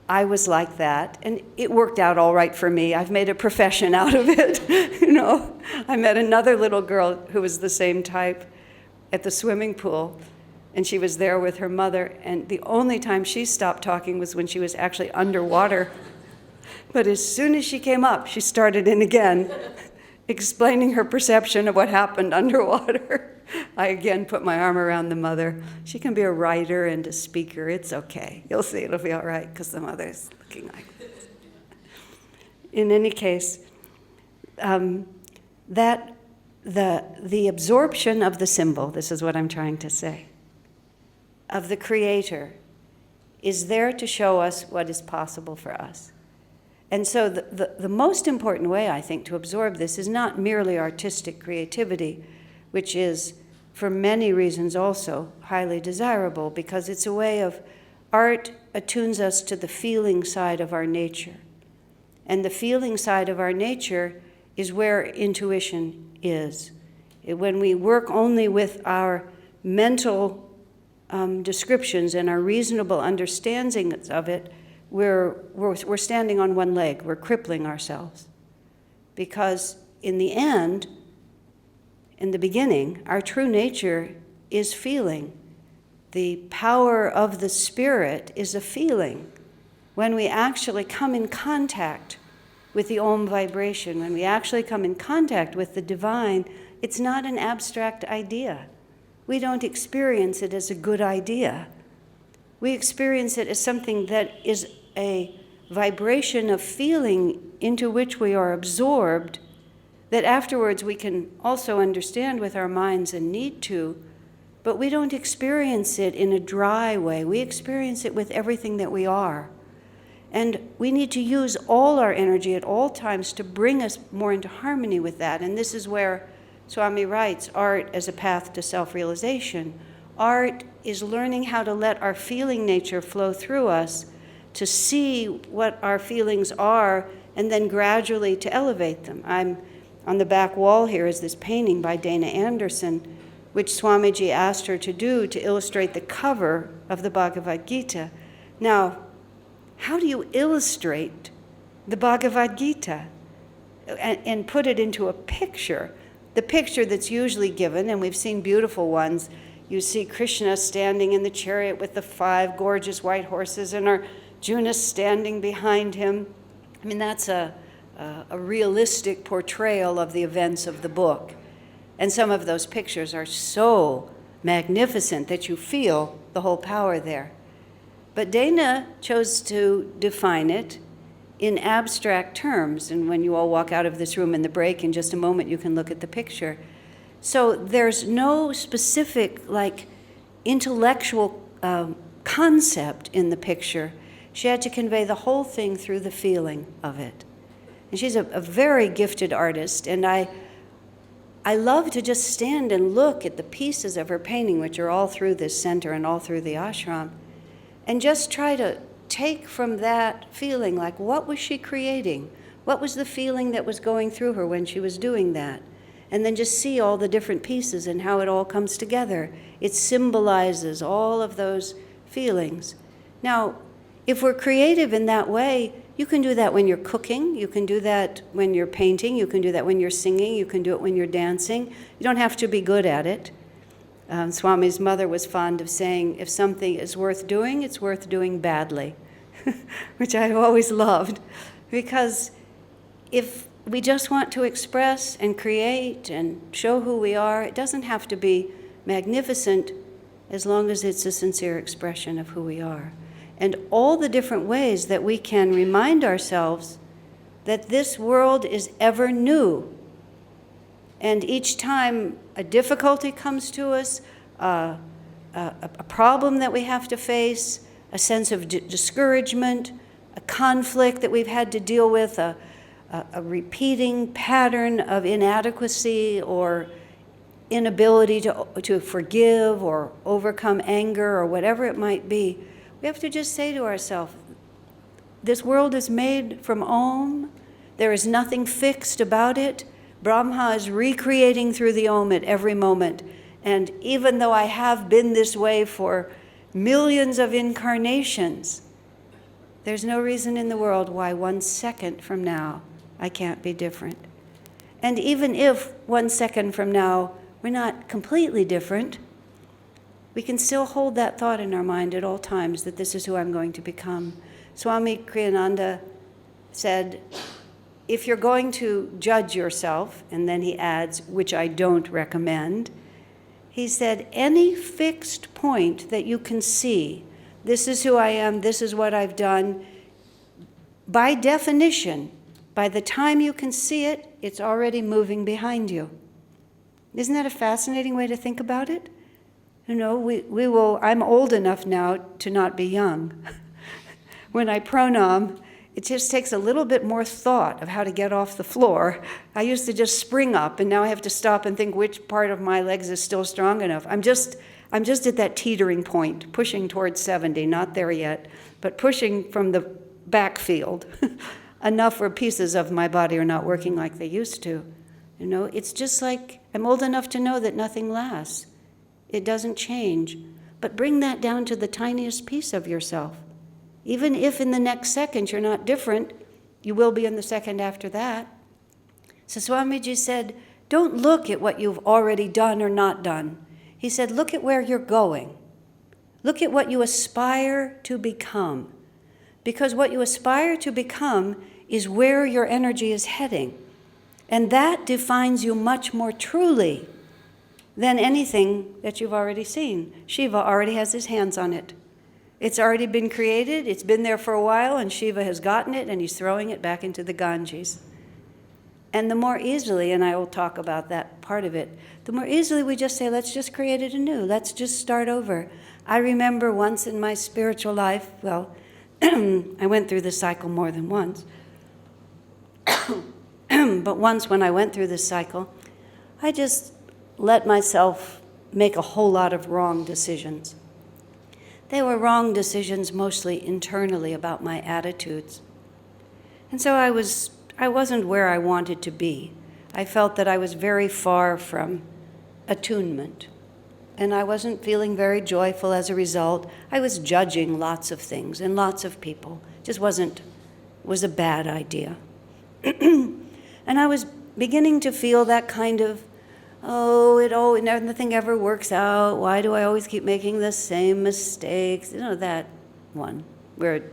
I was like that, and it worked out all right for me. I've made a profession out of it. I met another little girl who was the same type at the swimming pool, and she was there with her mother, and the only time she stopped talking was when she was actually underwater. But as soon as she came up, she started in again, explaining her perception of what happened underwater. I again put my arm around the mother. She can be a writer and a speaker. It's okay. You'll see, it'll be all right, because the mother's looking like this. In any case, that the absorption of the symbol, this is what I'm trying to say, of the Creator is there to show us what is possible for us. And so the most important way, I think, to absorb this is not merely artistic creativity, which is, for many reasons also, highly desirable, because it's a way of, art attunes us to the feeling side of our nature. And the feeling side of our nature is where intuition is. When we work only with our mental descriptions and our reasonable understandings of it, we're standing on one leg. We're crippling ourselves. Because in the end, in the beginning, our true nature is feeling. The power of the Spirit is a feeling. When we actually come in contact with the Om vibration, when we actually come in contact with the divine, it's not an abstract idea. We don't experience it as a good idea. We experience it as something that is a vibration of feeling into which we are absorbed, that afterwards we can also understand with our minds and need to, but we don't experience it in a dry way. We experience it with everything that we are. And we need to use all our energy at all times to bring us more into harmony with that. And this is where Swami writes, art as a path to self-realization. Art is learning how to let our feeling nature flow through us, to see what our feelings are, and then gradually to elevate them. On the back wall here is this painting by Dana Anderson, which Swamiji asked her to do to illustrate the cover of the Bhagavad Gita. Now, how do you illustrate the Bhagavad Gita and put it into a picture? The picture that's usually given, and we've seen beautiful ones, you see Krishna standing in the chariot with the 5 gorgeous white horses and Arjuna standing behind him. I mean, that's a realistic portrayal of the events of the book. And some of those pictures are so magnificent that you feel the whole power there. But Dana chose to define it in abstract terms. And when you all walk out of this room in the break, in just a moment, you can look at the picture. So there's no specific, intellectual concept in the picture. She had to convey the whole thing through the feeling of it. And she's a very gifted artist, and I love to just stand and look at the pieces of her painting, which are all through this center and all through the ashram, and just try to take from that feeling, like, what was she creating? What was the feeling that was going through her when she was doing that? And then just see all the different pieces and how it all comes together. It symbolizes all of those feelings. Now, if we're creative in that way, you can do that when you're cooking, you can do that when you're painting, you can do that when you're singing, you can do it when you're dancing. You don't have to be good at it. Swami's mother was fond of saying, if something is worth doing, it's worth doing badly, which I've always loved, because if we just want to express and create and show who we are, it doesn't have to be magnificent as long as it's a sincere expression of who we are. And all the different ways that we can remind ourselves that this world is ever new. And each time a difficulty comes to us, a problem that we have to face, a sense of discouragement, a conflict that we've had to deal with, a repeating pattern of inadequacy or inability to forgive or overcome anger or whatever it might be, we have to just say to ourselves, this world is made from Om. There is nothing fixed about it. Brahma is recreating through the Om at every moment. And even though I have been this way for millions of incarnations, there's no reason in the world why 1 second from now I can't be different. And even if 1 second from now we're not completely different, we can still hold that thought in our mind at all times that this is who I'm going to become. Swami Kriyananda said, if you're going to judge yourself, and then he adds, which I don't recommend, he said, any fixed point that you can see, this is who I am, this is what I've done, by definition, by the time you can see it, it's already moving behind you. Isn't that a fascinating way to think about it? You know, I'm old enough now to not be young. When I pranam, it just takes a little bit more thought of how to get off the floor. I used to just spring up, and now I have to stop and think which part of my legs is still strong enough. I'm just at that teetering point, pushing towards 70, not there yet, but pushing from the backfield. Enough where pieces of my body are not working like they used to. You know, it's just like I'm old enough to know that nothing lasts. It doesn't change. But bring that down to the tiniest piece of yourself. Even if in the next second you're not different, you will be in the second after that. So Swamiji said, don't look at what you've already done or not done. He said, look at where you're going. Look at what you aspire to become. Because what you aspire to become is where your energy is heading. And that defines you much more truly than anything that you've already seen. Shiva already has his hands on it. It's already been created, it's been there for a while, and Shiva has gotten it, and he's throwing it back into the Ganges. And the more easily, and I will talk about that part of it, the more easily we just say, let's just create it anew, let's just start over. I remember once in my spiritual life, well, I went through this cycle more than once, but once when I went through this cycle, I just let myself make a whole lot of wrong decisions. They were wrong decisions mostly internally about my attitudes. And so I wasn't where I wanted to be. I felt that I was very far from attunement. And I wasn't feeling very joyful as a result. I was judging lots of things and lots of people. Just was a bad idea. And I was beginning to feel that kind of, nothing ever works out. Why do I always keep making the same mistakes? You know, that one where,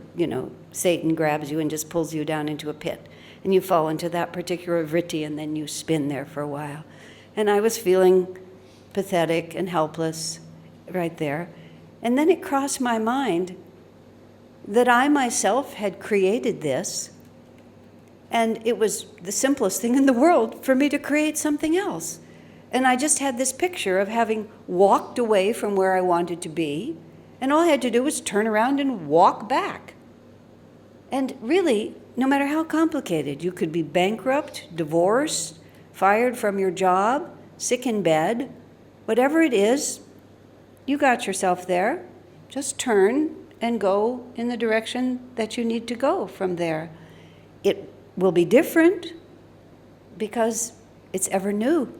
Satan grabs you and just pulls you down into a pit. And you fall into that particular vritti, and then you spin there for a while. And I was feeling pathetic and helpless right there. And then it crossed my mind that I myself had created this, and it was the simplest thing in the world for me to create something else. And I just had this picture of having walked away from where I wanted to be, and all I had to do was turn around and walk back. And really, no matter how complicated, you could be bankrupt, divorced, fired from your job, sick in bed, whatever it is, you got yourself there. Just turn and go in the direction that you need to go from there. It will be different because it's ever new,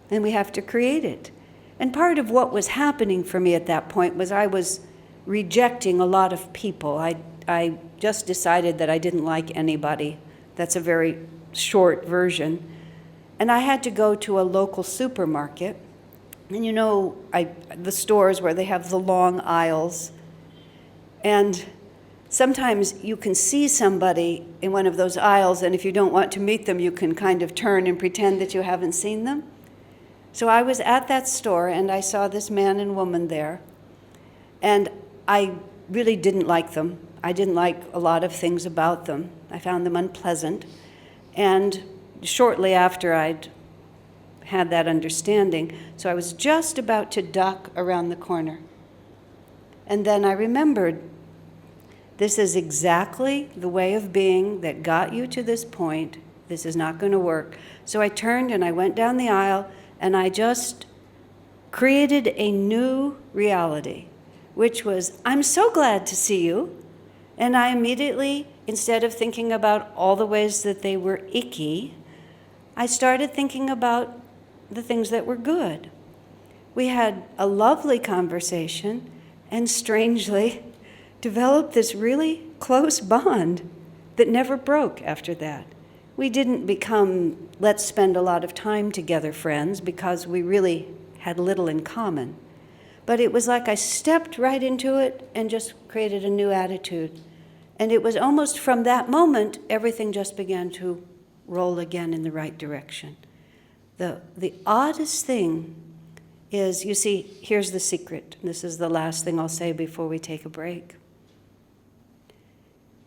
and we have to create it. And part of what was happening for me at that point was I was rejecting a lot of people. I just decided that I didn't like anybody. That's a very short version. And I had to go to a local supermarket. And you know, the stores where they have the long aisles. And sometimes you can see somebody in one of those aisles, and if you don't want to meet them, you can kind of turn and pretend that you haven't seen them. So I was at that store, and I saw this man and woman there. And I really didn't like them. I didn't like a lot of things about them. I found them unpleasant. And shortly after I'd had that understanding, so I was just about to duck around the corner. And then I remembered, this is exactly the way of being that got you to this point. This is not going to work. So I turned and I went down the aisle, and I just created a new reality, which was, I'm so glad to see you. And I immediately, instead of thinking about all the ways that they were icky, I started thinking about the things that were good. We had a lovely conversation and strangely developed this really close bond that never broke after that. We didn't become, let's spend a lot of time together friends, because we really had little in common. But it was like I stepped right into it and just created a new attitude. And it was almost from that moment, everything just began to roll again in the right direction. The oddest thing is, you see, here's the secret. This is the last thing I'll say before we take a break.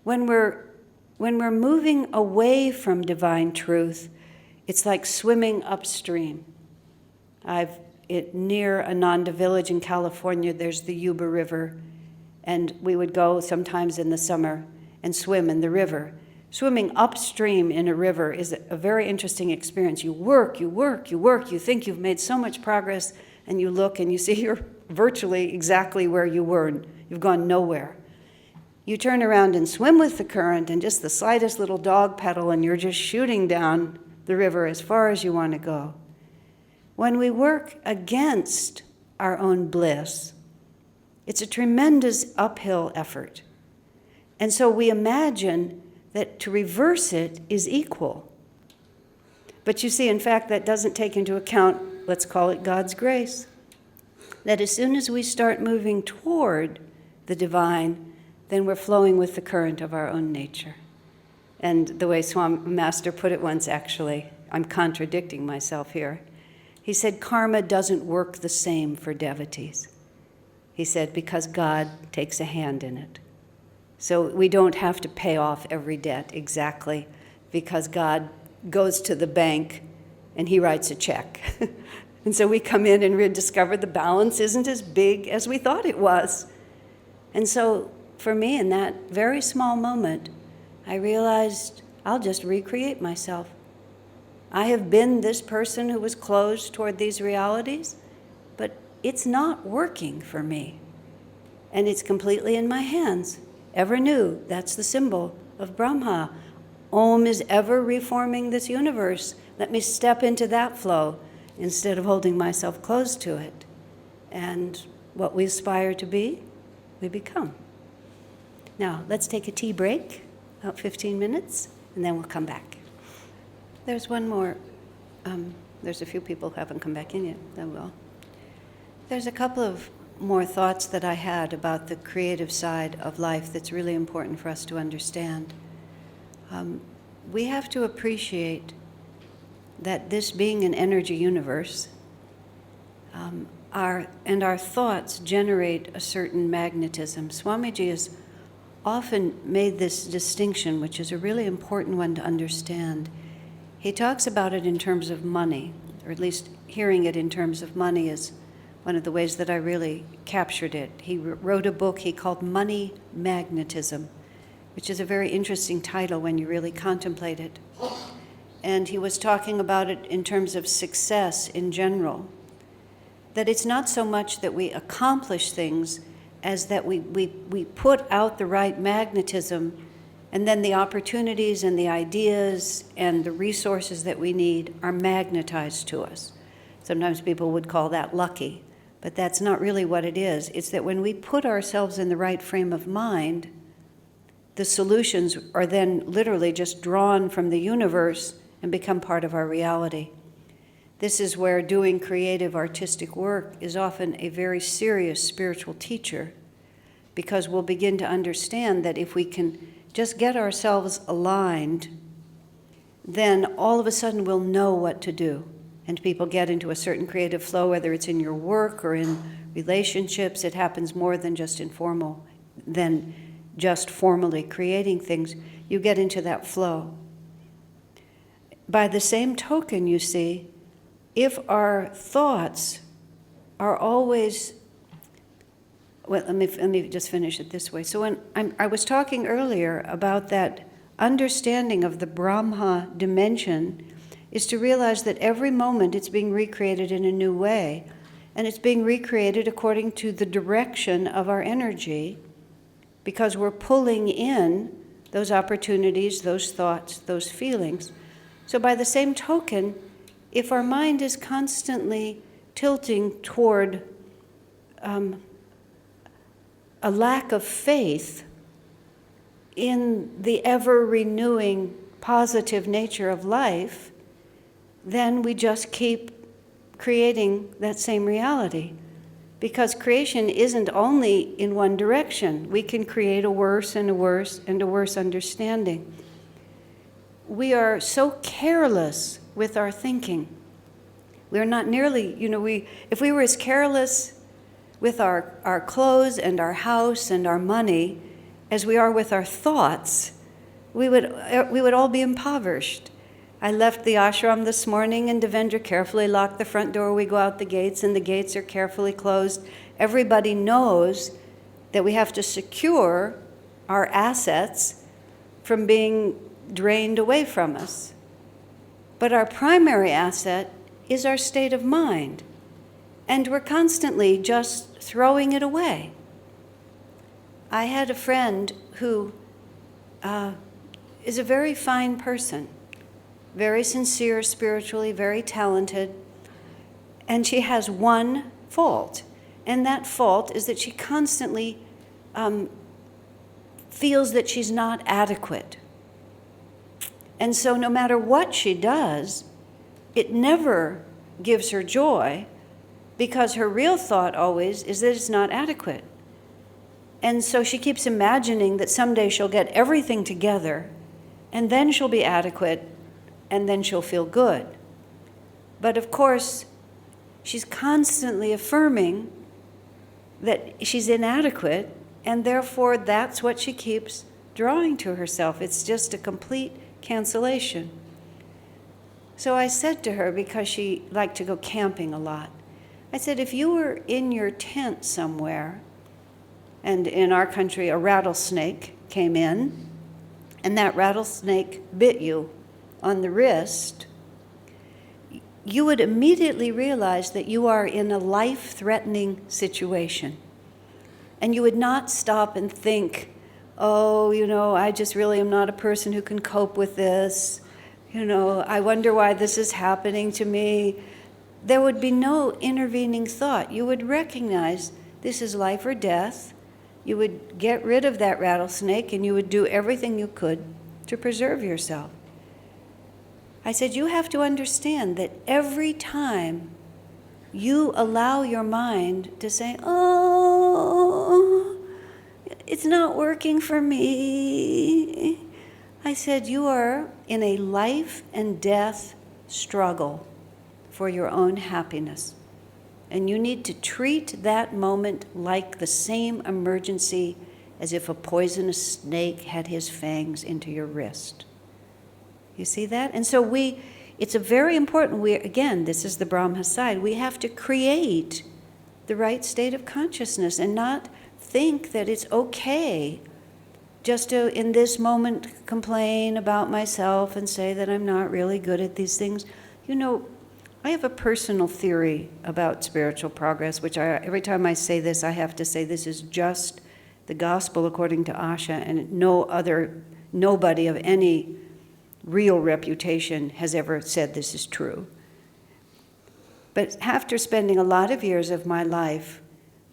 When we're moving away from divine truth, it's like swimming upstream. Near Ananda village in California, there's the Yuba River, and we would go sometimes in the summer and swim in the river. Swimming upstream in a river is a very interesting experience. You work, you think you've made so much progress, and you look and you see you're virtually exactly where you were, and you've gone nowhere. You turn around and swim with the current, and just the slightest little dog pedal, and you're just shooting down the river as far as you want to go. When we work against our own bliss, it's a tremendous uphill effort. And so we imagine that to reverse it is equal. But you see, in fact, that doesn't take into account, let's call it God's grace. That as soon as we start moving toward the divine, then we're flowing with the current of our own nature. And the way Swami Master put it once, actually, I'm contradicting myself here. He said, karma doesn't work the same for devotees. He said, because God takes a hand in it. So we don't have to pay off every debt exactly, because God goes to the bank and he writes a check. And so we come in and we discover the balance isn't as big as we thought it was. And so for me, in that very small moment, I realized I'll just recreate myself. I have been this person who was closed toward these realities, but it's not working for me. And it's completely in my hands. Ever new, that's the symbol of Brahma. Om is ever reforming this universe. Let me step into that flow instead of holding myself closed to it. And what we aspire to be, we become. Now, let's take a tea break, about 15 minutes, and then we'll come back. There's one more. There's a few people who haven't come back in yet. They will. There's a couple of more thoughts that I had about the creative side of life that's really important for us to understand. We have to appreciate that this being an energy universe, our thoughts generate a certain magnetism. Swamiji has often made this distinction, which is a really important one to understand. He talks about it in terms of money, or at least hearing it in terms of money is one of the ways that I really captured it. He wrote a book he called Money Magnetism, which is a very interesting title when you really contemplate it. And he was talking about it in terms of success in general, that it's not so much that we accomplish things as that we put out the right magnetism, and then the opportunities and the ideas and the resources that we need are magnetized to us. Sometimes people would call that lucky, but that's not really what it is. It's that when we put ourselves in the right frame of mind, the solutions are then literally just drawn from the universe and become part of our reality. This is where doing creative artistic work is often a very serious spiritual teacher, because we'll begin to understand that if we can just get ourselves aligned, then all of a sudden we'll know what to do. And people get into a certain creative flow, whether it's in your work or in relationships. It happens more than just just formally creating things. You get into that flow. By the same token, you see, if our thoughts are always, well, let me just finish it this way. So when I was talking earlier about that understanding of the Brahma dimension, is to realize that every moment it's being recreated in a new way, and it's being recreated according to the direction of our energy, because we're pulling in those opportunities, those thoughts, those feelings. So by the same token, if our mind is constantly tilting toward a lack of faith in the ever-renewing positive nature of life, then we just keep creating that same reality. Because creation isn't only in one direction. We can create a worse and a worse and a worse understanding. We are so careless with our thinking. We're not nearly, if we were as careless with our clothes and our house and our money as we are with our thoughts, we would all be impoverished. I left the ashram this morning, and Devendra carefully locked the front door. We go out the gates, and the gates are carefully closed. Everybody knows that we have to secure our assets from being drained away from us. But our primary asset is our state of mind, and we're constantly just throwing it away. I had a friend who is a very fine person, very sincere spiritually, very talented, and she has one fault, and that fault is that she constantly feels that she's not adequate. And so no matter what she does, it never gives her joy, because her real thought always is that it's not adequate. And so she keeps imagining that someday she'll get everything together, and then she'll be adequate, and then she'll feel good. But of course, she's constantly affirming that she's inadequate, and therefore that's what she keeps drawing to herself. It's just a complete cancellation. So I said to her, because she liked to go camping a lot, I said, if you were in your tent somewhere, and in our country a rattlesnake came in, and that rattlesnake bit you on the wrist, you would immediately realize that you are in a life-threatening situation. And you would not stop and think, oh, I just really am not a person who can cope with this. I wonder why this is happening to me. There would be no intervening thought. You would recognize this is life or death. You would get rid of that rattlesnake, and you would do everything you could to preserve yourself. I said, you have to understand that every time you allow your mind to say, oh, it's not working for me, I said, you are in a life and death struggle for your own happiness. And you need to treat that moment like the same emergency as if a poisonous snake had his fangs into your wrist. You see that? And so it's a very important, again, this is the Brahma side, we have to create the right state of consciousness and not think that it's okay just to, in this moment, complain about myself and say that I'm not really good at these things. I have a personal theory about spiritual progress, which every time I say this, I have to say this is just the gospel according to Asha, and nobody of any real reputation has ever said this is true. But after spending a lot of years of my life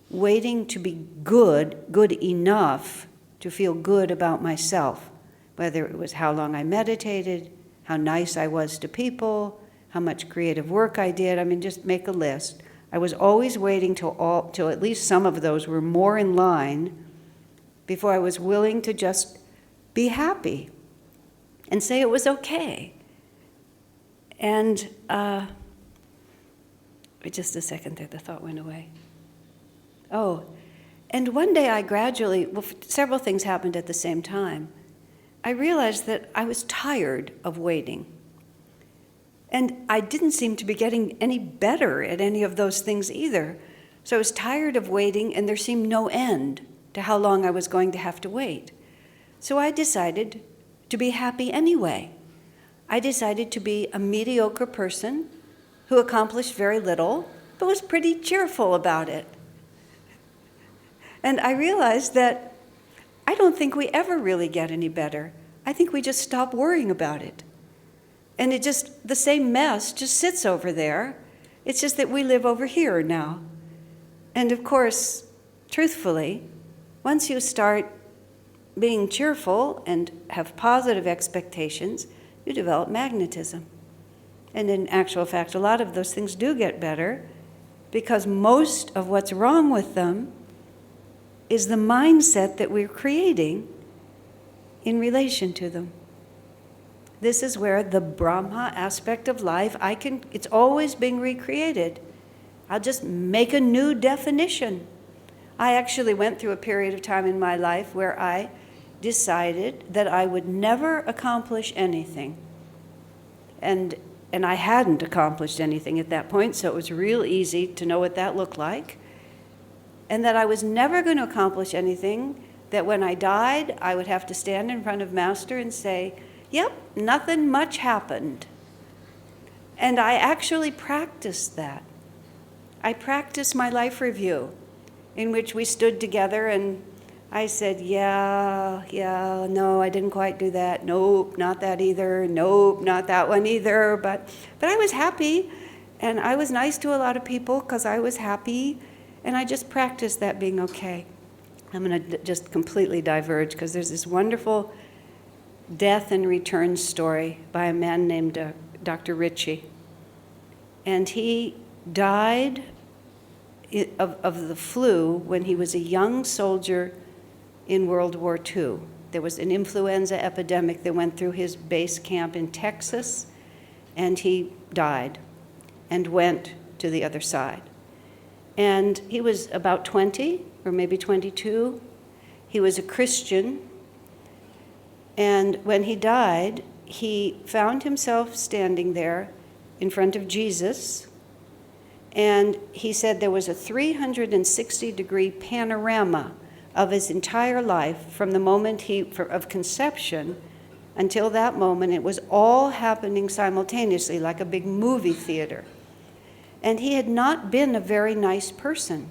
waiting to be good enough to feel good about myself, whether it was how long I meditated, how nice I was to people, how much creative work I did, just make a list. I was always waiting till at least some of those were more in line before I was willing to just be happy and say it was okay. And just a second there, the thought went away. Oh, and one day I gradually, several things happened at the same time. I realized that I was tired of waiting. And I didn't seem to be getting any better at any of those things either. So I was tired of waiting, and there seemed no end to how long I was going to have to wait. So I decided to be happy anyway. I decided to be a mediocre person who accomplished very little, but was pretty cheerful about it. And I realized that I don't think we ever really get any better. I think we just stop worrying about it. And the same mess just sits over there. It's just that we live over here now. And of course, truthfully, once you start being cheerful and have positive expectations, you develop magnetism. And in actual fact, a lot of those things do get better because most of what's wrong with them is the mindset that we're creating in relation to them. This is where the Brahma aspect of life, it's always being recreated. I'll just make a new definition. I actually went through a period of time in my life where I decided that I would never accomplish anything. And I hadn't accomplished anything at that point, so it was real easy to know what that looked like. And that I was never going to accomplish anything, that when I died, I would have to stand in front of Master and say, yep, nothing much happened. And I actually practiced that. I practiced my life review, in which we stood together and I said, yeah, no, I didn't quite do that. Nope, not that either. Nope, not that one either. But I was happy, and I was nice to a lot of people because I was happy, and I just practiced that being okay. I'm going to just completely diverge because there's this wonderful death and return story by a man named Dr. Ritchie. And he died of the flu when he was a young soldier in World War II. There was an influenza epidemic that went through his base camp in Texas, and he died and went to the other side. And he was about 20 or maybe 22. He was a Christian. And when he died, he found himself standing there in front of Jesus. And he said there was a 360-degree panorama of his entire life from the moment of conception until that moment. It was all happening simultaneously, like a big movie theater. And he had not been a very nice person.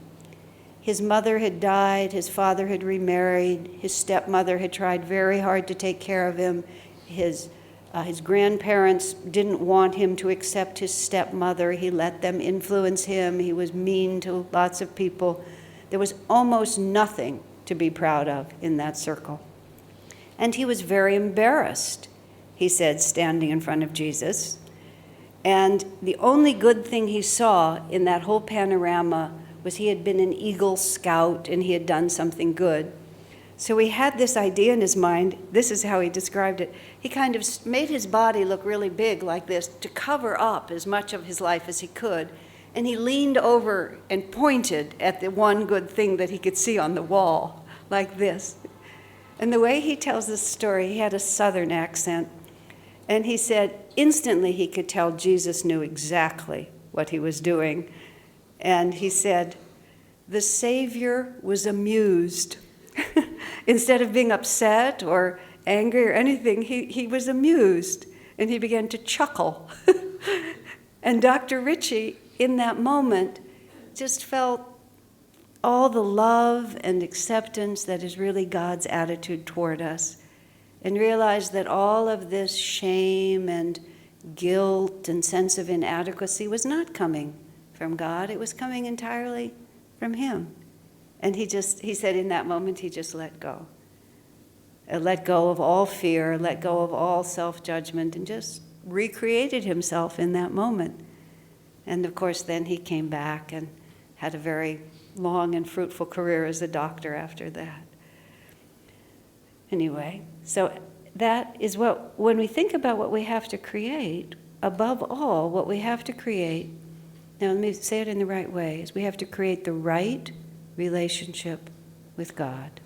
His mother had died, his father had remarried, his stepmother had tried very hard to take care of him. His grandparents didn't want him to accept his stepmother. He let them influence him. He was mean to lots of people. There was almost nothing to be proud of in that circle. And he was very embarrassed, he said, standing in front of Jesus. And the only good thing he saw in that whole panorama was he had been an Eagle Scout and he had done something good. So he had this idea in his mind. This is how he described it. He kind of made his body look really big like this to cover up as much of his life as he could. And he leaned over and pointed at the one good thing that he could see on the wall, like this. And the way he tells this story, he had a southern accent. And he said instantly he could tell Jesus knew exactly what he was doing. And he said, the Savior was amused. Instead of being upset or angry or anything, he was amused. And he began to chuckle. And Dr. Ritchie, in that moment, just felt all the love and acceptance that is really God's attitude toward us, and realized that all of this shame and guilt and sense of inadequacy was not coming from God. It was coming entirely from him. And he said in that moment, he just let go. Let go of all fear, let go of all self-judgment, and just recreated himself in that moment. And of course, then he came back and had a very long and fruitful career as a doctor after that. Anyway, so that is when we think about what we have to create, above all, what we have to create, now let me say it in the right way, is we have to create the right relationship with God.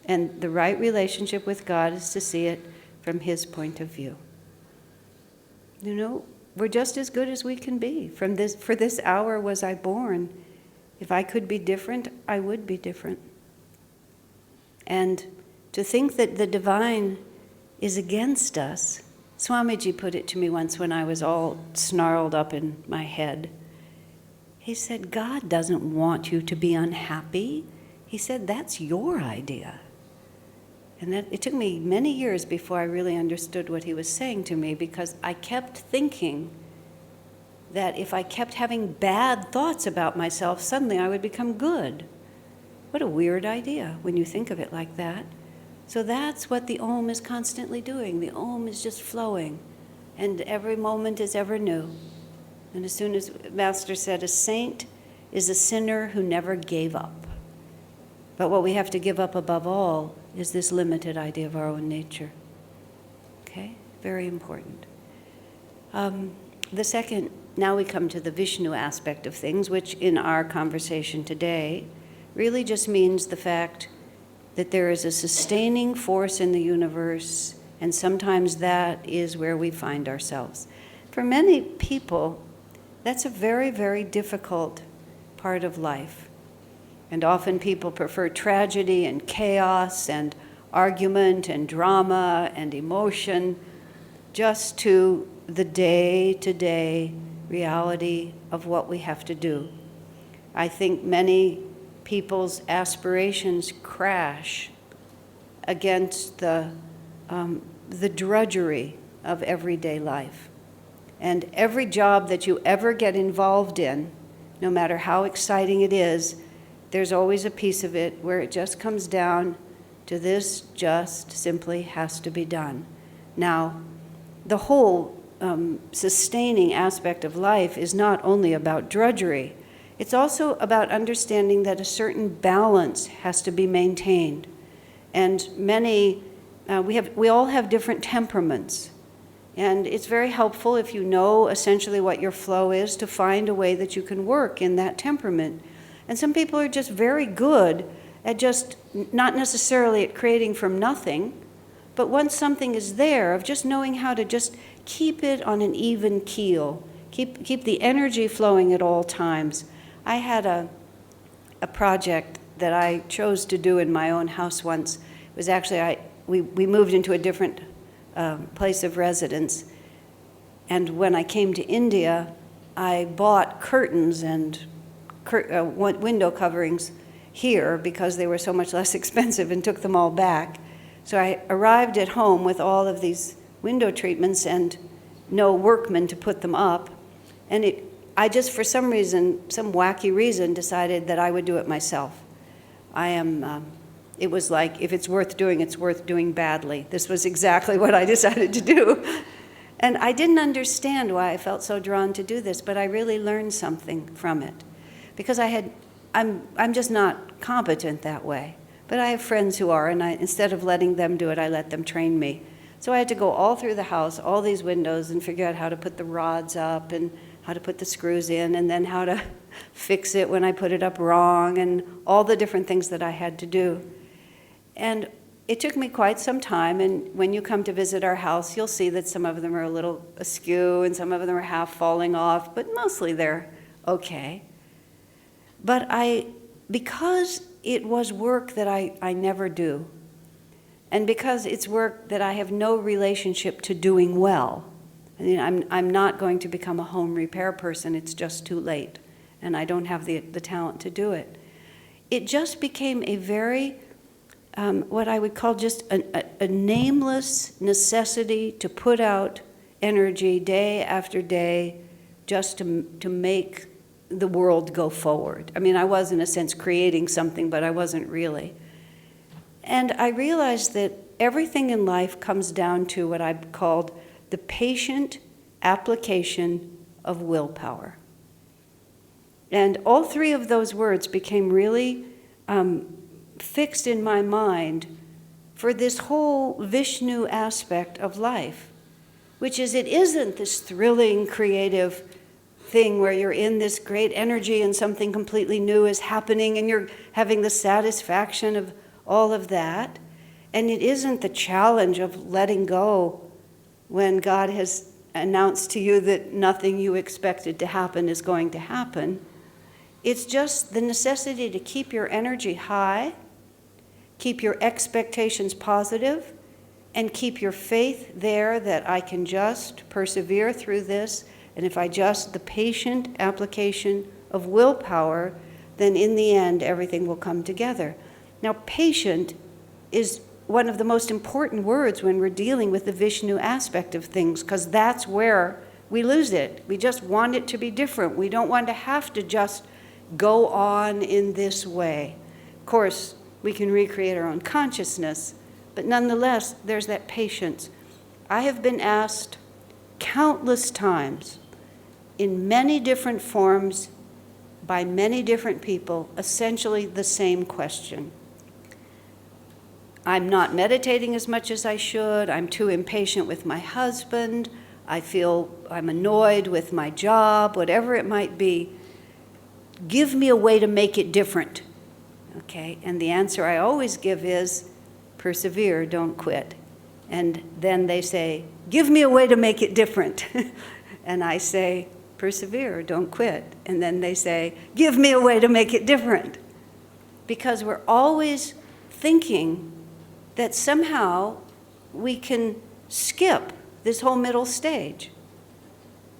And the right relationship with God is to see it from his point of view. You know, we're just as good as we can be. For this hour was I born. If I could be different, I would be different. And to think that the divine is against us, Swamiji put it to me once when I was all snarled up in my head. He said, God doesn't want you to be unhappy. He said, that's your idea. And it took me many years before I really understood what he was saying to me, because I kept thinking that if I kept having bad thoughts about myself, suddenly I would become good. What a weird idea when you think of it like that. So that's what the Om is constantly doing. The Om is just flowing, and every moment is ever new. And as soon as Master said, a saint is a sinner who never gave up. But what we have to give up above all is this limited idea of our own nature. Okay? Very important. The second, now we come to the Vishnu aspect of things, which in our conversation today really just means the fact that there is a sustaining force in the universe, and sometimes that is where we find ourselves. For many people, that's a very, very difficult part of life. And often people prefer tragedy and chaos and argument and drama and emotion just to the day-to-day reality of what we have to do. I think many people's aspirations crash against the drudgery of everyday life. And every job that you ever get involved in, no matter how exciting it is, there's always a piece of it where it just comes down to this just simply has to be done. Now, the whole sustaining aspect of life is not only about drudgery, it's also about understanding that a certain balance has to be maintained. And we all have different temperaments. And it's very helpful if you know essentially what your flow is to find a way that you can work in that temperament. And some people are just very good at just, not necessarily at creating from nothing, but once something is there, of just knowing how to just keep it on an even keel, keep the energy flowing at all times. I had a project that I chose to do in my own house once. It was actually, we moved into a different place of residence, and when I came to India, I bought curtains and window coverings here because they were so much less expensive, and took them all back. So I arrived at home with all of these window treatments and no workmen to put them up. And I just, for some reason, some wacky reason, decided that I would do it myself. It was like, if it's worth doing badly. This was exactly what I decided to do. And I didn't understand why I felt so drawn to do this, but I really learned something from it. Because I'm just not competent that way. But I have friends who are, and instead of letting them do it, I let them train me. So I had to go all through the house, all these windows, and figure out how to put the rods up and how to put the screws in, and then how to fix it when I put it up wrong, and all the different things that I had to do. And it took me quite some time, and when you come to visit our house, you'll see that some of them are a little askew, and some of them are half falling off, but mostly they're okay. But because it was work that I never do, and because it's work that I have no relationship to doing well, I mean, I'm not going to become a home repair person. It's just too late, and I don't have the talent to do it. It just became a very, what I would call just a nameless necessity to put out energy day after day just to make the world go forward. I mean, I was, in a sense, creating something, but I wasn't really. And I realized that everything in life comes down to what I've called the patient application of willpower. And all three of those words became really fixed in my mind for this whole Vishnu aspect of life, which is it isn't this thrilling, creative thing where you're in this great energy and something completely new is happening and you're having the satisfaction of all of that. And it isn't the challenge of letting go when God has announced to you that nothing you expected to happen is going to happen. It's just the necessity to keep your energy high, keep your expectations positive, and keep your faith there that I can just persevere through this. And if I just, the patient application of willpower, then in the end, everything will come together. Now, patient is one of the most important words when we're dealing with the Vishnu aspect of things, because that's where we lose it. We just want it to be different. We don't want to have to just go on in this way. Of course, we can recreate our own consciousness, but nonetheless, there's that patience. I have been asked countless times in many different forms by many different people, essentially the same question. I'm not meditating as much as I should. I'm too impatient with my husband. I feel I'm annoyed with my job, whatever it might be. Give me a way to make it different. Okay, and the answer I always give is persevere, don't quit. And then they say, give me a way to make it different. And I say, persevere, don't quit. And then they say, give me a way to make it different. Because we're always thinking that somehow we can skip this whole middle stage.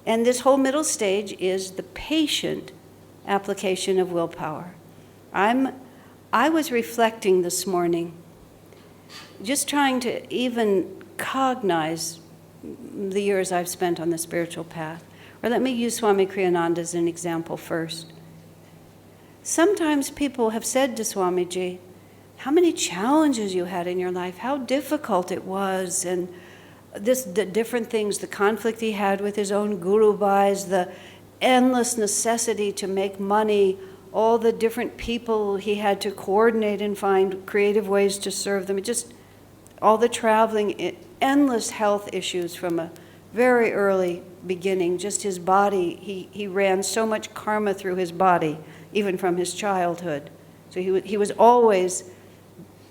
And this whole middle stage is the patient application of willpower. I was reflecting this morning, just trying to even cognize the years I've spent on the spiritual path. Or let me use Swami Kriyananda as an example first. Sometimes people have said to Swamiji, how many challenges you had in your life, how difficult it was, and the different things, the conflict he had with his own guru bhais, the endless necessity to make money, all the different people he had to coordinate and find creative ways to serve them, just all the traveling, endless health issues from a very early beginning, just his body, he ran so much karma through his body, even from his childhood. So he was always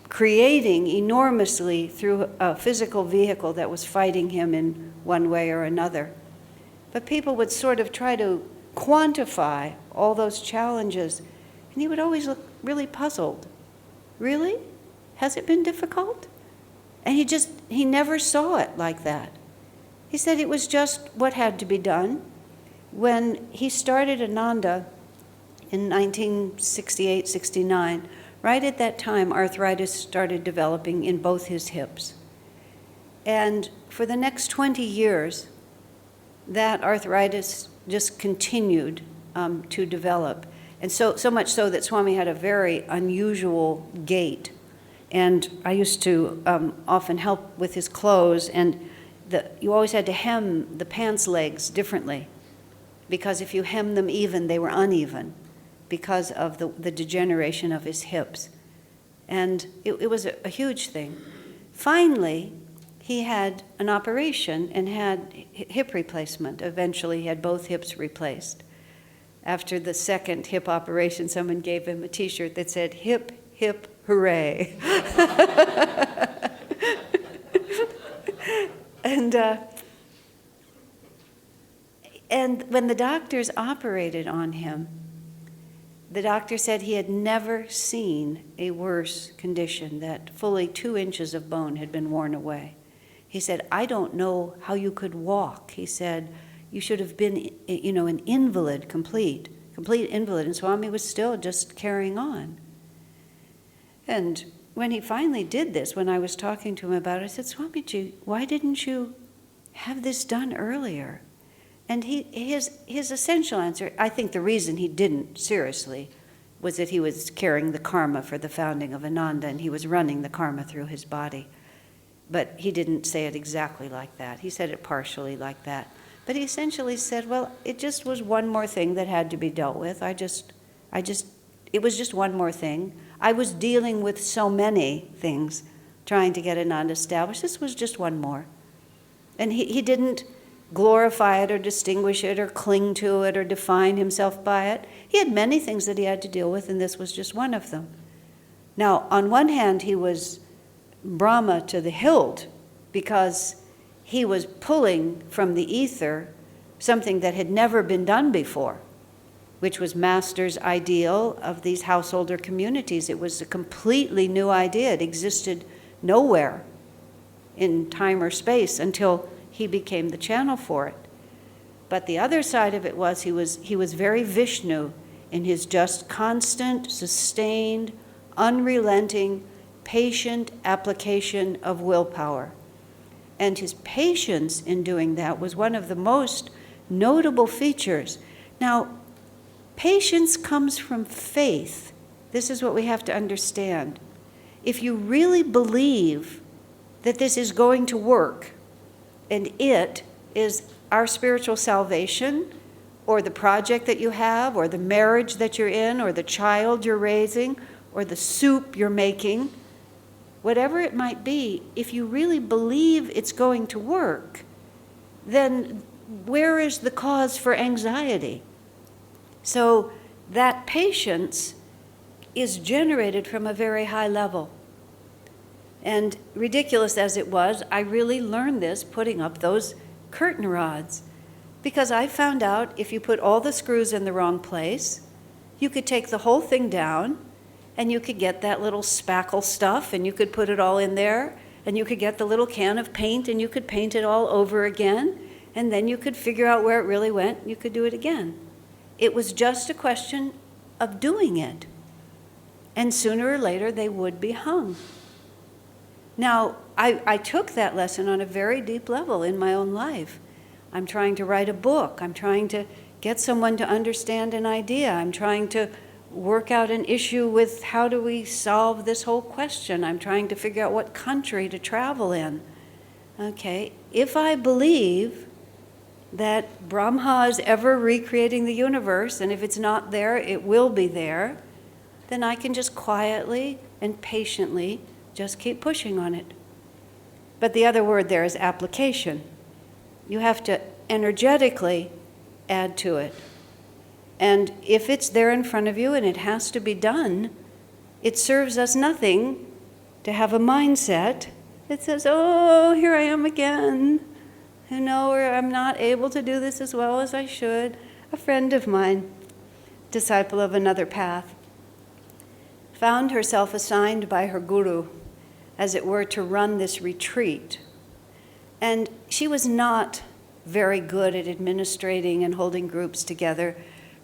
creating enormously through a physical vehicle that was fighting him in one way or another. But people would sort of try to quantify all those challenges, and he would always look really puzzled. Really? Has it been difficult? And he never saw it like that. He said it was just what had to be done. When he started Ananda in 1968, 69, right at that time, arthritis started developing in both his hips. And for the next 20 years, that arthritis just continued to develop. And so much so that Swami had a very unusual gait. And I used to often help with his clothes, and you always had to hem the pants legs differently, because if you hem them even, they were uneven because of the degeneration of his hips. And it was a huge thing. Finally, he had an operation and had hip replacement. Eventually, he had both hips replaced. After the second hip operation, someone gave him a T-shirt that said, "Hip, hip, hooray." And when the doctors operated on him, the doctor said he had never seen a worse condition, that fully 2 inches of bone had been worn away. He said, I don't know how you could walk. He said, you should have been, an invalid, complete invalid. And Swami was still just carrying on. And when he finally did this, when I was talking to him about it, I said, Swamiji, why didn't you have this done earlier? And his essential answer, I think the reason he didn't, seriously, was that he was carrying the karma for the founding of Ananda, and he was running the karma through his body. But he didn't say it exactly like that. He said it partially like that. But he essentially said, well, it just was one more thing that had to be dealt with. It was just one more thing. I was dealing with so many things, trying to get Ananda established. This was just one more. And he didn't glorify it or distinguish it or cling to it or define himself by it. He had many things that he had to deal with, and this was just one of them. Now, on one hand, he was Brahma to the hilt because he was pulling from the ether something that had never been done before, which was Master's ideal of these householder communities. It was a completely new idea. It existed nowhere in time or space until he became the channel for it. But the other side of it was he was very Vishnu in his just constant, sustained, unrelenting, patient application of willpower. And his patience in doing that was one of the most notable features. Now, patience comes from faith. This is what we have to understand. If you really believe that this is going to work, and it is our spiritual salvation, or the project that you have, or the marriage that you're in, or the child you're raising, or the soup you're making, whatever it might be, if you really believe it's going to work, then where is the cause for anxiety? So that patience is generated from a very high level. And ridiculous as it was, I really learned this putting up those curtain rods, because I found out if you put all the screws in the wrong place, you could take the whole thing down, and you could get that little spackle stuff, and you could put it all in there, and you could get the little can of paint, and you could paint it all over again, and then you could figure out where it really went, and you could do it again. It was just a question of doing it. And sooner or later, they would be hung. Now, I took that lesson on a very deep level in my own life. I'm trying to write a book. I'm trying to get someone to understand an idea. I'm trying to work out an issue with how do we solve this whole question. I'm trying to figure out what country to travel in. Okay, if I believe that Brahma is ever recreating the universe, and if it's not there, it will be there, then I can just quietly and patiently just keep pushing on it. But the other word there is application. You have to energetically add to it. And if it's there in front of you and it has to be done, it serves us nothing to have a mindset that says, oh, here I am again. Or I'm not able to do this as well as I should. A friend of mine, disciple of another path, found herself assigned by her guru, as it were, to run this retreat. And she was not very good at administrating and holding groups together.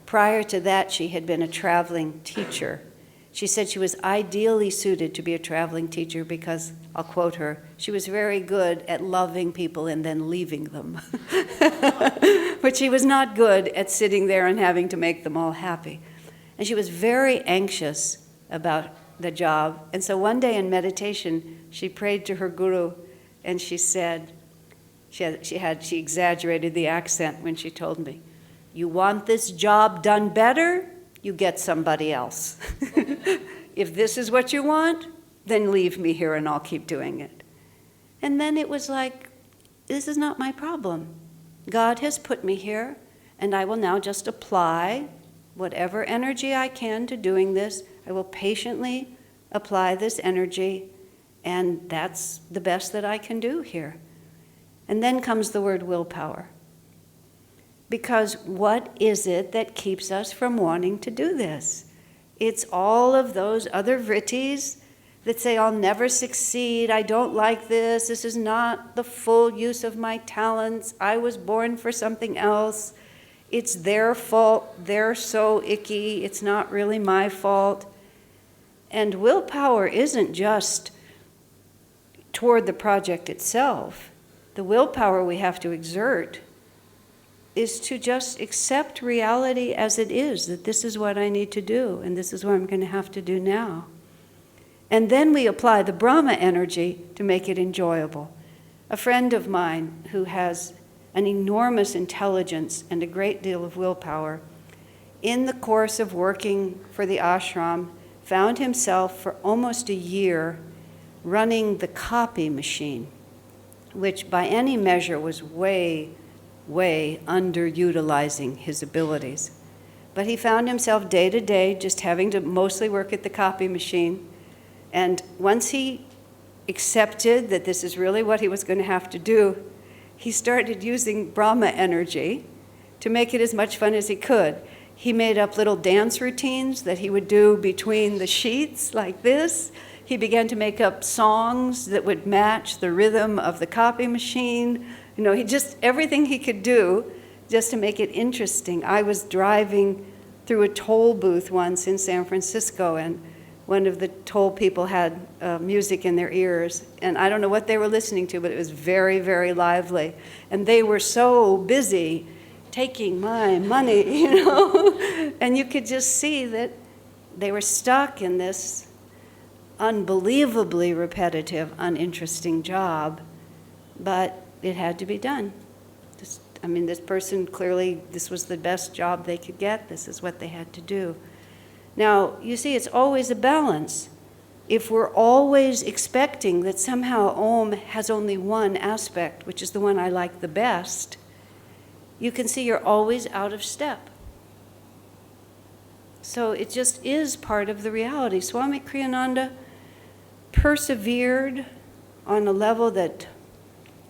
Prior to that, she had been a traveling teacher. She said she was ideally suited to be a traveling teacher because, I'll quote her, she was very good at loving people and then leaving them. But she was not good at sitting there and having to make them all happy. And she was very anxious about the job. And so one day in meditation, she prayed to her guru, and she said, she exaggerated the accent when she told me, you want this job done better, you get somebody else. If this is what you want, then leave me here and I'll keep doing it. And then it was like, this is not my problem. God has put me here, and I will now just apply whatever energy I can to doing this. I will patiently apply this energy, and that's the best that I can do here. And then comes the word willpower. Because what is it that keeps us from wanting to do this? It's all of those other vrittis that say, I'll never succeed, I don't like this is not the full use of my talents, I was born for something else, it's their fault, they're so icky, it's not really my fault. And willpower isn't just toward the project itself. The willpower we have to exert is to just accept reality as it is, that this is what I need to do, and this is what I'm going to have to do now. And then we apply the Brahma energy to make it enjoyable. A friend of mine who has an enormous intelligence and a great deal of willpower, in the course of working for the ashram, found himself for almost a year running the copy machine, which by any measure was way, way underutilizing his abilities. But he found himself day to day just having to mostly work at the copy machine. And once he accepted that this is really what he was going to have to do, he started using Brahma energy to make it as much fun as he could. He made up little dance routines that he would do between the sheets like this. He began to make up songs that would match the rhythm of the copy machine. He just, everything he could do just to make it interesting. I was driving through a toll booth once in San Francisco, and one of the toll people had music in their ears, and I don't know what they were listening to, but it was very, very lively. And they were so busy taking my money, and you could just see that they were stuck in this unbelievably repetitive, uninteresting job, but it had to be done. This person clearly, this was the best job they could get. This is what they had to do. Now, you see, it's always a balance. If we're always expecting that somehow Om has only one aspect, which is the one I like the best, you can see you're always out of step. So it just is part of the reality. Swami Kriyananda persevered on a level that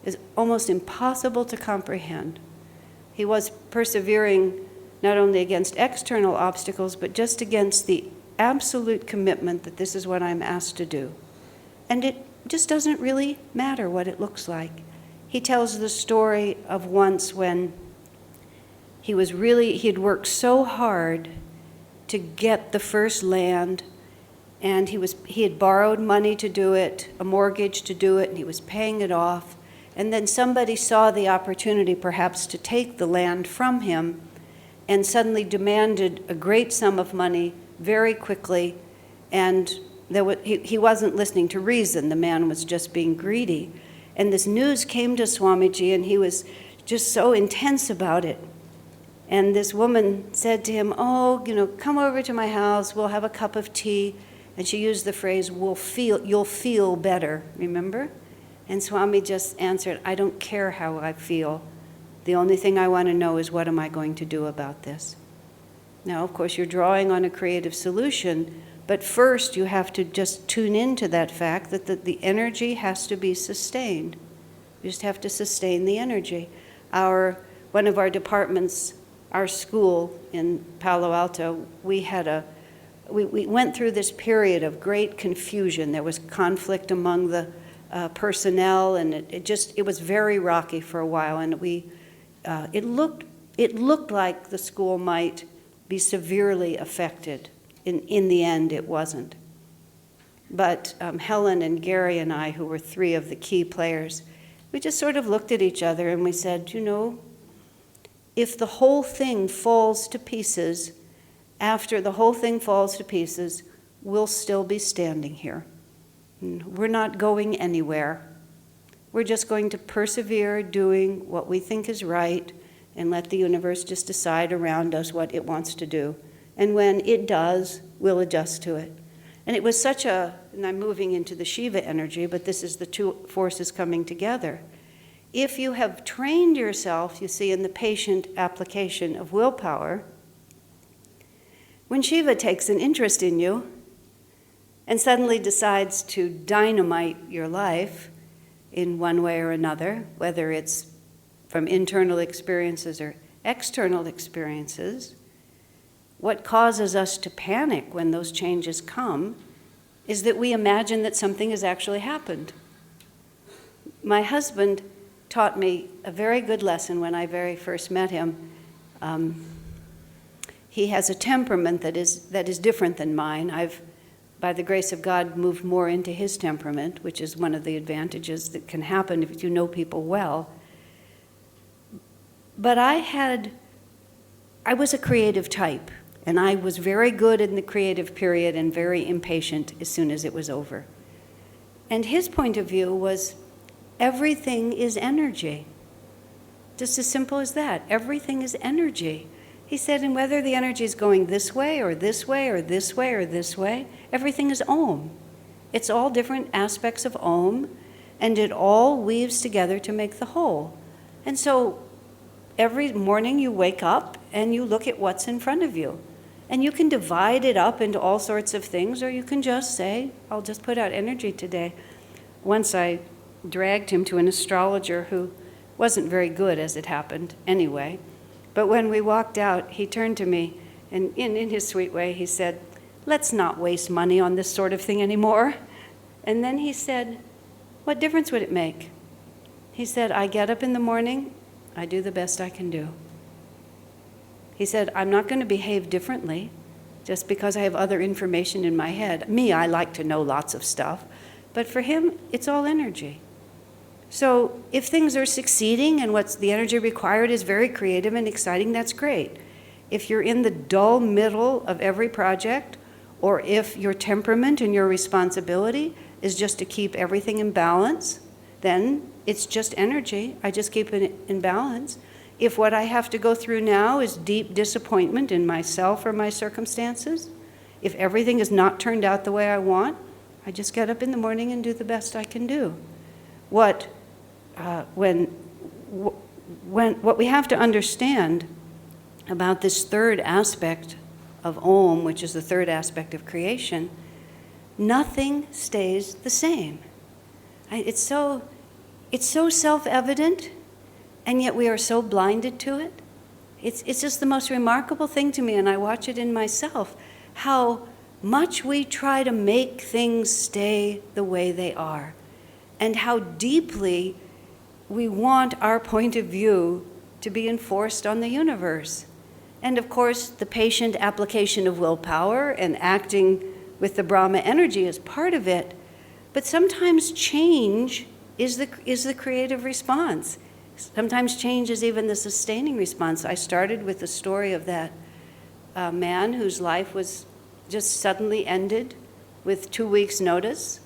is almost impossible to comprehend. He was persevering not only against external obstacles, but just against the absolute commitment that this is what I'm asked to do. And it just doesn't really matter what it looks like. He tells the story of once when he had worked so hard to get the first land, and he had borrowed money to do it, a mortgage to do it, and he was paying it off. And then somebody saw the opportunity perhaps to take the land from him and suddenly demanded a great sum of money very quickly, and he wasn't listening to reason. The man was just being greedy. And this news came to Swamiji, and he was just so intense about it. And this woman said to him, come over to my house, we'll have a cup of tea. And she used the phrase, you'll feel better, remember? And Swami just answered, I don't care how I feel. The only thing I want to know is, what am I going to do about this? Now, of course, you're drawing on a creative solution, but first you have to just tune into that fact that the energy has to be sustained. You just have to sustain the energy. One of our departments, our school in Palo Alto, we went through this period of great confusion. There was conflict among the personnel, and it was very rocky for a while, and it looked like the school might be severely affected. In the end, it wasn't. But Helen and Gary and I, who were three of the key players, we just sort of looked at each other and we said, if the whole thing falls to pieces, after the whole thing falls to pieces, we'll still be standing here. We're not going anywhere. We're just going to persevere doing what we think is right and let the universe just decide around us what it wants to do. And when it does, we'll adjust to it. And it was and I'm moving into the Shiva energy, but this is the two forces coming together. If you have trained yourself, you see, in the patient application of willpower, when Shiva takes an interest in you and suddenly decides to dynamite your life in one way or another, whether it's from internal experiences or external experiences, what causes us to panic when those changes come is that we imagine that something has actually happened. My husband taught me a very good lesson when I very first met him. He has a temperament that is different than mine. I've, by the grace of God, moved more into his temperament, which is one of the advantages that can happen if you know people well. But I was a creative type, and I was very good in the creative period and very impatient as soon as it was over. And his point of view was, everything is energy. Just as simple as that. Everything is energy. He said, and whether the energy is going this way or this way or this way or this way, everything is Om. It's all different aspects of Om, and it all weaves together to make the whole. And so every morning you wake up and you look at what's in front of you. And you can divide it up into all sorts of things, or you can just say, I'll just put out energy today. Once I dragged him to an astrologer who wasn't very good, as it happened anyway. But when we walked out, he turned to me, and in his sweet way, he said, let's not waste money on this sort of thing anymore. And then he said, what difference would it make? He said, I get up in the morning, I do the best I can do. He said, I'm not going to behave differently just because I have other information in my head. Me, I like to know lots of stuff. But for him, it's all energy. So if things are succeeding and what's the energy required is very creative and exciting, that's great. If you're in the dull middle of every project, or if your temperament and your responsibility is just to keep everything in balance, then it's just energy. I just keep it in balance. If what I have to go through now is deep disappointment in myself or my circumstances, if everything has not turned out the way I want, I just get up in the morning and do the best I can do. What we have to understand about this third aspect of Om, which is the third aspect of creation, nothing stays the same. It's so self-evident, and yet we are so blinded to it. It's just the most remarkable thing to me, and I watch it in myself, how much we try to make things stay the way they are, and how deeply we want our point of view to be enforced on the universe. And of course, the patient application of willpower and acting with the Brahma energy is part of it, but sometimes change is the creative response. Sometimes change is even the sustaining response. I started with the story of that man whose life was just suddenly ended with 2 weeks' notice.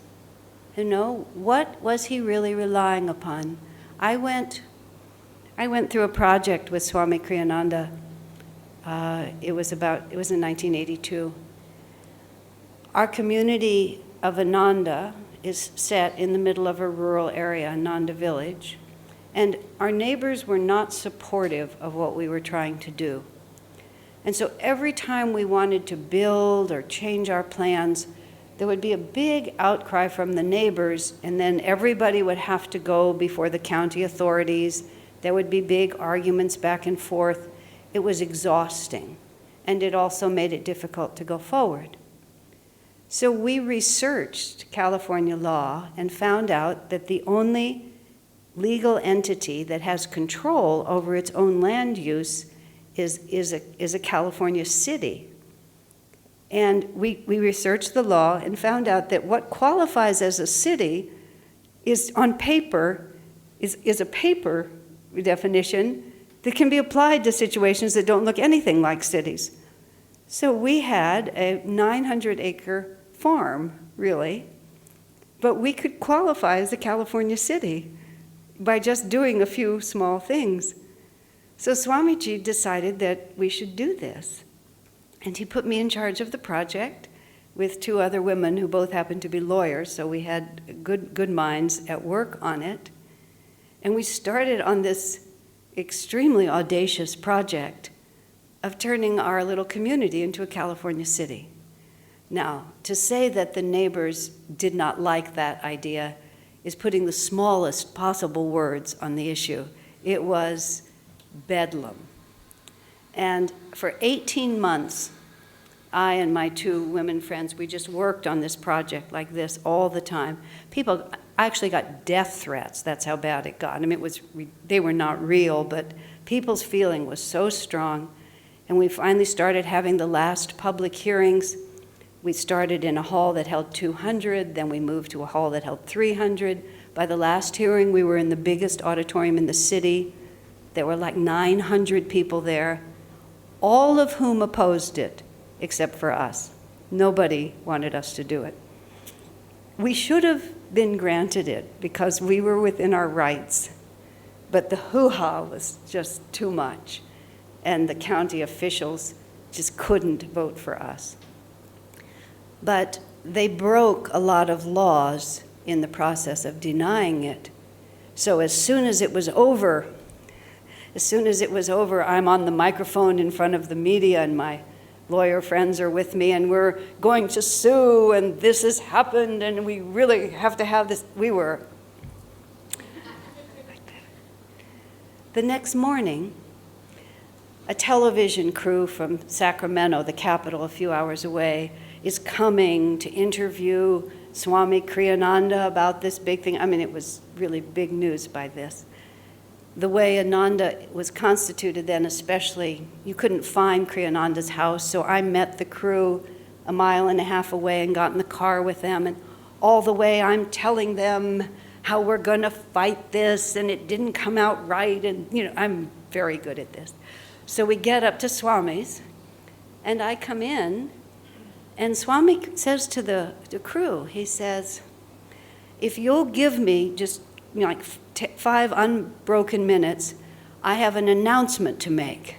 You know, what was he really relying upon? I went through a project with Swami Kriyananda. It was in 1982. Our community of Ananda is set in the middle of a rural area, Ananda village. And our neighbors were not supportive of what we were trying to do. And so every time we wanted to build or change our plans, there would be a big outcry from the neighbors, and then everybody would have to go before the county authorities. There would be big arguments back and forth. It was exhausting, and it also made it difficult to go forward. So we researched California law and found out that the only legal entity that has control over its own land use is a California city. And we researched the law and found out that what qualifies as a city is on paper, is a paper definition that can be applied to situations that don't look anything like cities. So we had a 900-acre farm, really, but we could qualify as a California city by just doing a few small things. So Swamiji decided that we should do this. And he put me in charge of the project with 2 other women who both happened to be lawyers, so we had good minds at work on it. And we started on this extremely audacious project of turning our little community into a California city. Now, to say that the neighbors did not like that idea is putting the smallest possible words on the issue. It was bedlam. And for 18 months, I and my two women friends, we just worked on this project like this all the time. People, I actually got death threats. That's how bad it got. I mean, they were not real, but people's feeling was so strong. And we finally started having the last public hearings. We started in a hall that held 200, then we moved to a hall that held 300. By the last hearing, we were in the biggest auditorium in the city. There were like 900 people there, all of whom opposed it, except for us. Nobody wanted us to do it. We should have been granted it because we were within our rights, but the hoo-ha was just too much, and the county officials just couldn't vote for us. But they broke a lot of laws in the process of denying it. So as soon as it was over, I'm on the microphone in front of the media, and my lawyer friends are with me, and we're going to sue, and this has happened, and we really have to have this. We were like that. The next morning, a television crew from Sacramento, the capital a few hours away, is coming to interview Swami Kriyananda about this big thing. I mean, it was really big news by this. The way Ananda was constituted then, especially, you couldn't find Kriyananda's house, so I met the crew a mile and a half away and got in the car with them, and all the way I'm telling them how we're going to fight this, and it didn't come out right, and I'm very good at this. So we get up to Swami's, and I come in, and Swami says to the crew, he says, if you'll give me just 5 unbroken minutes, I have an announcement to make.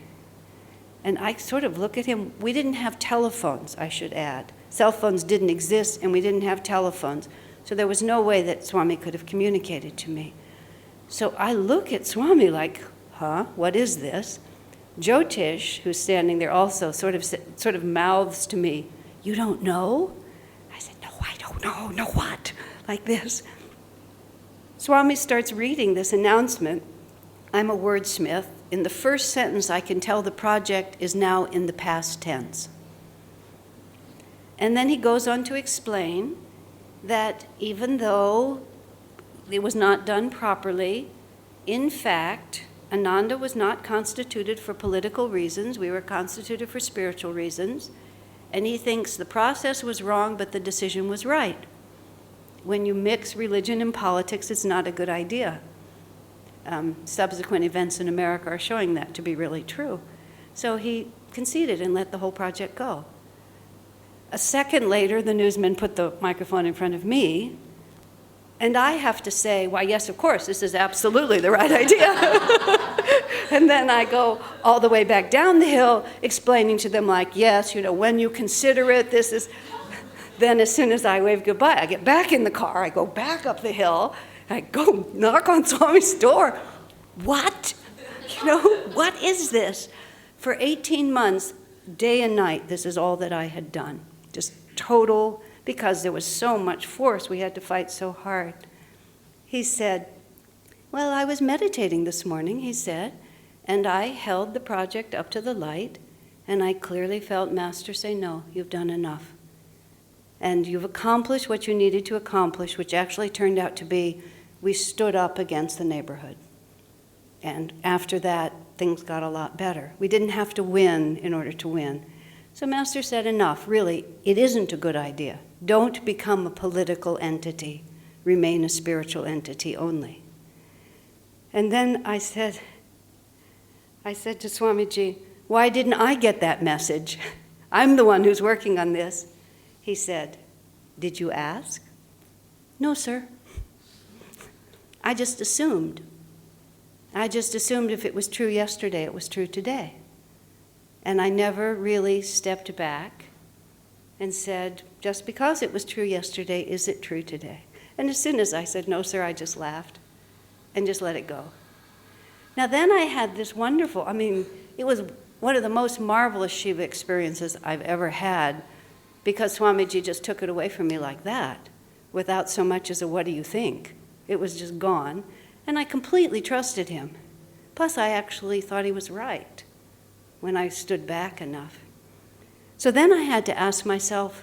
And I sort of look at him. We didn't have telephones, I should add. Cell phones didn't exist, and we didn't have telephones. So there was no way that Swami could have communicated to me. So I look at Swami like, what is this? Jyotish, who's standing there also, sort of mouths to me, you don't know? I said, no, I don't know. No what? Like this. Swami starts reading this announcement. I'm a wordsmith. In the first sentence, I can tell the project is now in the past tense. And then he goes on to explain that even though it was not done properly, in fact, Ananda was not constituted for political reasons. We were constituted for spiritual reasons. And he thinks the process was wrong, but the decision was right. When you mix religion and politics, it's not a good idea. Subsequent events in America are showing that to be really true. So he conceded and let the whole project go. A second later, the newsman put the microphone in front of me, and I have to say, why, yes, of course, this is absolutely the right idea. And then I go all the way back down the hill, explaining to them like, yes, when you consider it, this is... Then as soon as I wave goodbye, I get back in the car, I go back up the hill, I go knock on Swami's door. What? What is this? For 18 months, day and night, this is all that I had done. Just total, because there was so much force, we had to fight so hard. He said, well, I was meditating this morning, he said, and I held the project up to the light, and I clearly felt Master say, no, you've done enough. And you've accomplished what you needed to accomplish, which actually turned out to be, we stood up against the neighborhood. And after that, things got a lot better. We didn't have to win in order to win. So Master said, enough, really, it isn't a good idea. Don't become a political entity. Remain a spiritual entity only. And then I said to Swamiji, why didn't I get that message? I'm the one who's working on this. He said, did you ask? No, sir. I just assumed. If it was true yesterday, it was true today. And I never really stepped back and said, just because it was true yesterday, is it true today? And as soon as I said, no, sir, I just laughed and just let it go. Now then I had this wonderful, it was one of the most marvelous Shiva experiences I've ever had, because Swamiji just took it away from me like that, without so much as a what do you think? It was just gone, and I completely trusted him. Plus, I actually thought he was right when I stood back enough. So then I had to ask myself,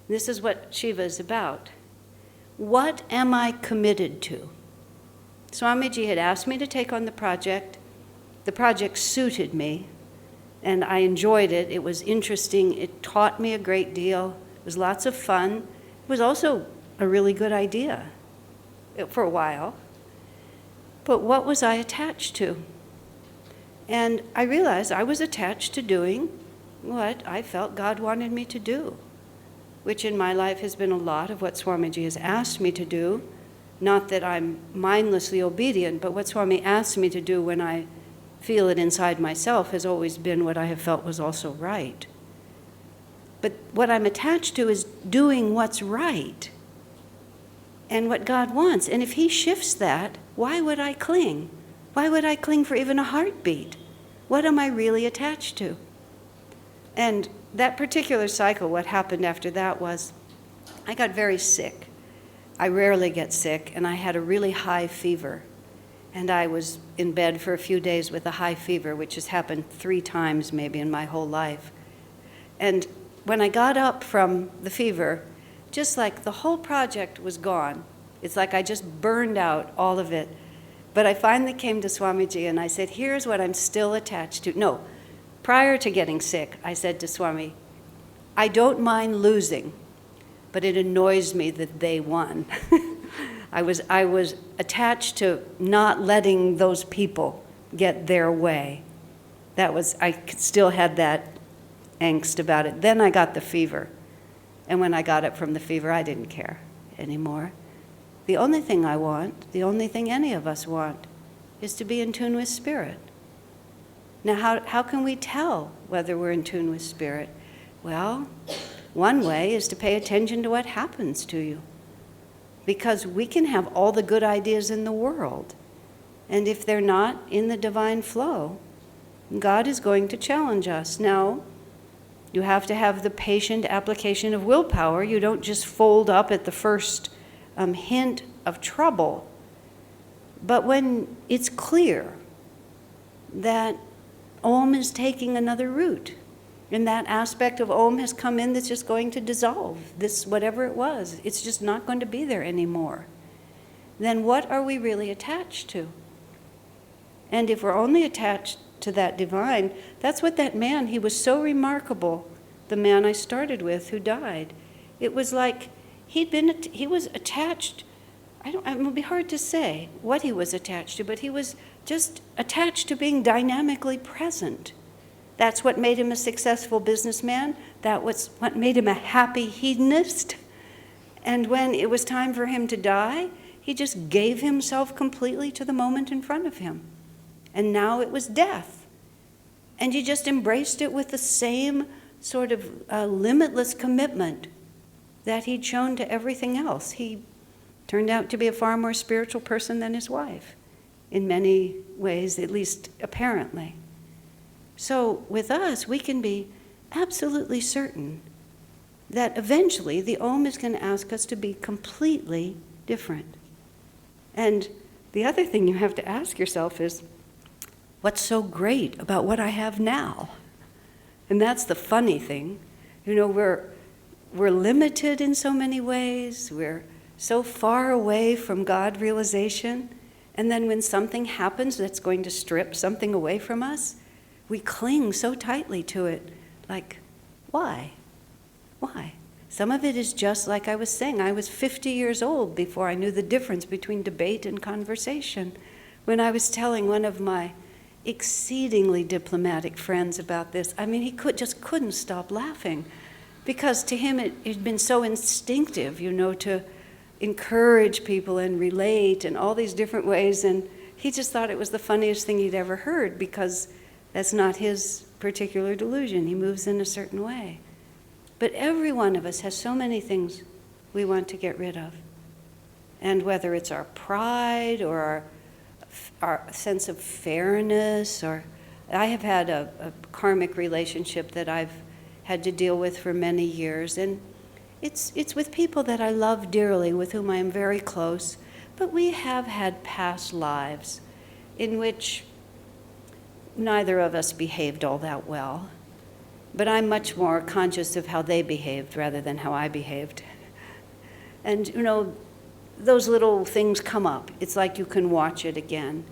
this is what Shiva is about, what am I committed to? Swamiji had asked me to take on the project. The project suited me, and I enjoyed it. It was interesting. It taught me a great deal. It was lots of fun. It was also a really good idea for a while. But what was I attached to? And I realized I was attached to doing what I felt God wanted me to do, which in my life has been a lot of what Swamiji has asked me to do. Not that I'm mindlessly obedient, but what Swami asks me to do when I feel it inside myself has always been what I have felt was also right. But what I'm attached to is doing what's right and what God wants. And if He shifts that, why would I cling? Why would I cling for even a heartbeat? What am I really attached to? And that particular cycle, what happened after that was I got very sick. I rarely get sick, and I had a really high fever. And I was in bed for a few days with a high fever, which has happened 3 times maybe in my whole life. And when I got up from the fever, just like the whole project was gone. It's like I just burned out all of it. But I finally came to Swamiji and I said, here's what I'm still attached to. No, prior to getting sick, I said to Swami, I don't mind losing, but it annoys me that they won. I was attached to not letting those people get their way. I still had that angst about it. Then I got the fever. And when I got up from the fever, I didn't care anymore. The only thing I want, the only thing any of us want, is to be in tune with Spirit. Now, how can we tell whether we're in tune with Spirit? Well, one way is to pay attention to what happens to you. Because we can have all the good ideas in the world, and if they're not in the divine flow, God is going to challenge us. Now, you have to have the patient application of willpower. You don't just fold up at the first hint of trouble. But when it's clear that Om is taking another route, and that aspect of Om has come in that's just going to dissolve this, whatever it was. It's just not going to be there anymore. Then what are we really attached to? And if we're only attached to that divine, that's what that man, he was so remarkable, the man I started with who died. It was like he was attached, it would be hard to say what he was attached to, but he was just attached to being dynamically present. That's what made him a successful businessman. That was what made him a happy hedonist. And when it was time for him to die, he just gave himself completely to the moment in front of him. And now it was death. And he just embraced it with the same sort of limitless commitment that he'd shown to everything else. He turned out to be a far more spiritual person than his wife, in many ways, at least apparently. So with us, we can be absolutely certain that eventually the Om is going to ask us to be completely different. And the other thing you have to ask yourself is, what's so great about what I have now? And that's the funny thing. You know, we're limited in so many ways. We're so far away from God realization. And then when something happens that's going to strip something away from us, we cling so tightly to it. Like, why? Why? Some of it is just like I was saying. I was 50 years old before I knew the difference between debate and conversation. When I was telling one of my exceedingly diplomatic friends about this, I mean, he couldn't stop laughing. Because to him it had been so instinctive, you know, to encourage people and relate in all these different ways. And he just thought it was the funniest thing he'd ever heard, because that's not his particular delusion. He moves in a certain way. But every one of us has so many things we want to get rid of. And whether it's our pride or our sense of fairness, or I have had a karmic relationship that I've had to deal with for many years. And it's with people that I love dearly, with whom I am very close. But we have had past lives in which neither of us behaved all that well. but I'm much more conscious of how they behaved rather than how I behaved. And, those little things come up. It's like you can watch it again.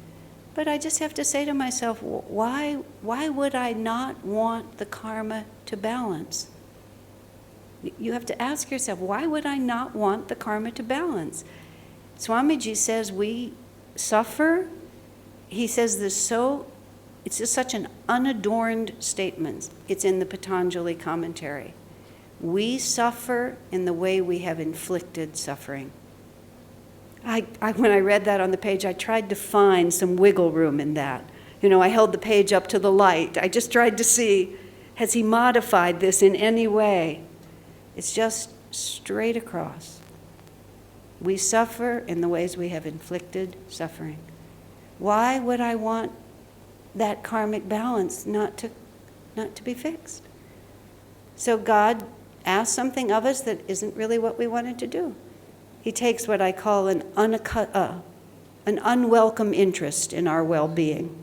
But I just have to say to myself, why would I not want the karma to balance? You have to ask yourself, why would I not want the karma to balance? Swamiji says we suffer. He says this it's just such an unadorned statement. It's in the Patanjali commentary. We suffer in the way we have inflicted suffering. When I read that on the page, I tried to find some wiggle room in that. I held the page up to the light. I just tried to see, has he modified this in any way? It's just straight across. We suffer in the ways we have inflicted suffering. Why would I want that karmic balance not to be fixed? So God asks something of us that isn't really what we wanted to do. He takes what I call an unwelcome interest in our well-being.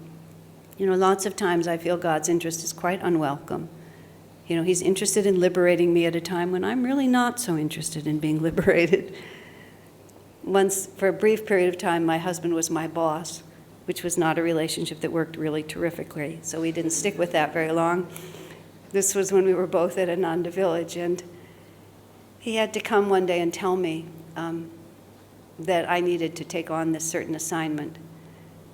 Lots of times I feel God's interest is quite unwelcome. He's interested in liberating me at a time when I'm really not so interested in being liberated. Once, for a brief period of time, my husband was my boss, which was not a relationship that worked really terrifically, so we didn't stick with that very long. This was when we were both at Ananda Village, and he had to come one day and tell me that I needed to take on this certain assignment.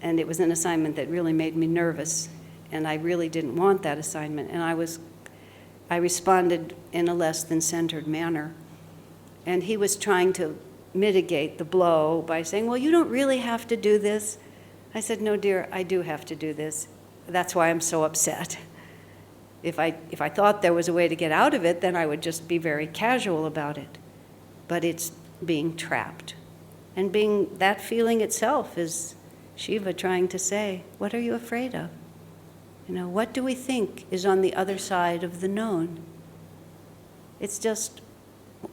And it was an assignment that really made me nervous, and I really didn't want that assignment. And I responded in a less than centered manner. And he was trying to mitigate the blow by saying, well, you don't really have to do this. I said, no, dear, I do have to do this. That's why I'm so upset. If I thought there was a way to get out of it, then I would just be very casual about it. But it's being trapped. And that feeling itself is Shiva trying to say, what are you afraid of? What do we think is on the other side of the known? It's just,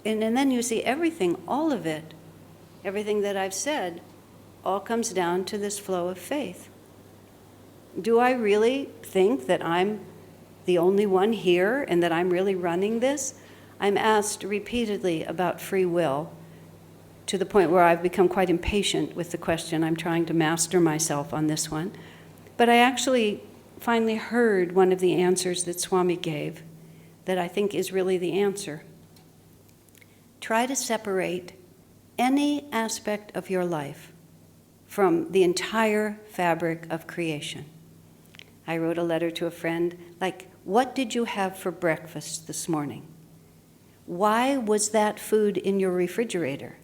and then you see everything, all of it, everything that I've said, all comes down to this flow of faith. Do I really think that I'm the only one here and that I'm really running this? I'm asked repeatedly about free will, to the point where I've become quite impatient with the question. I'm trying to master myself on this one. But I actually finally heard one of the answers that Swami gave that I think is really the answer. Try to separate any aspect of your life from the entire fabric of creation. I wrote a letter to a friend, like, what did you have for breakfast this morning? Why was that food in your refrigerator?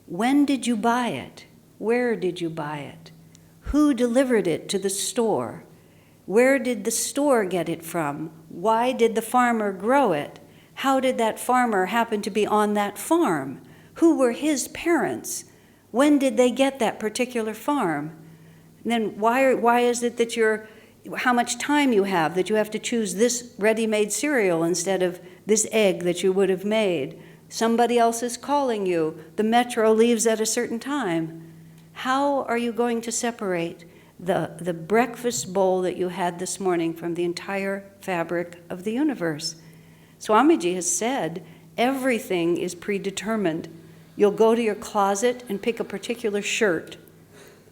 When did you buy it? Where did you buy it? Who delivered it to the store? Where did the store get it from? Why did the farmer grow it? How did that farmer happen to be on that farm? Who were his parents? When did they get that particular farm? And then why is it that how much time you have to choose this ready-made cereal instead of this egg that you would have made? Somebody else is calling you. The metro leaves at a certain time. How are you going to separate the breakfast bowl that you had this morning from the entire fabric of the universe? Swamiji has said everything is predetermined. You'll go to your closet and pick a particular shirt,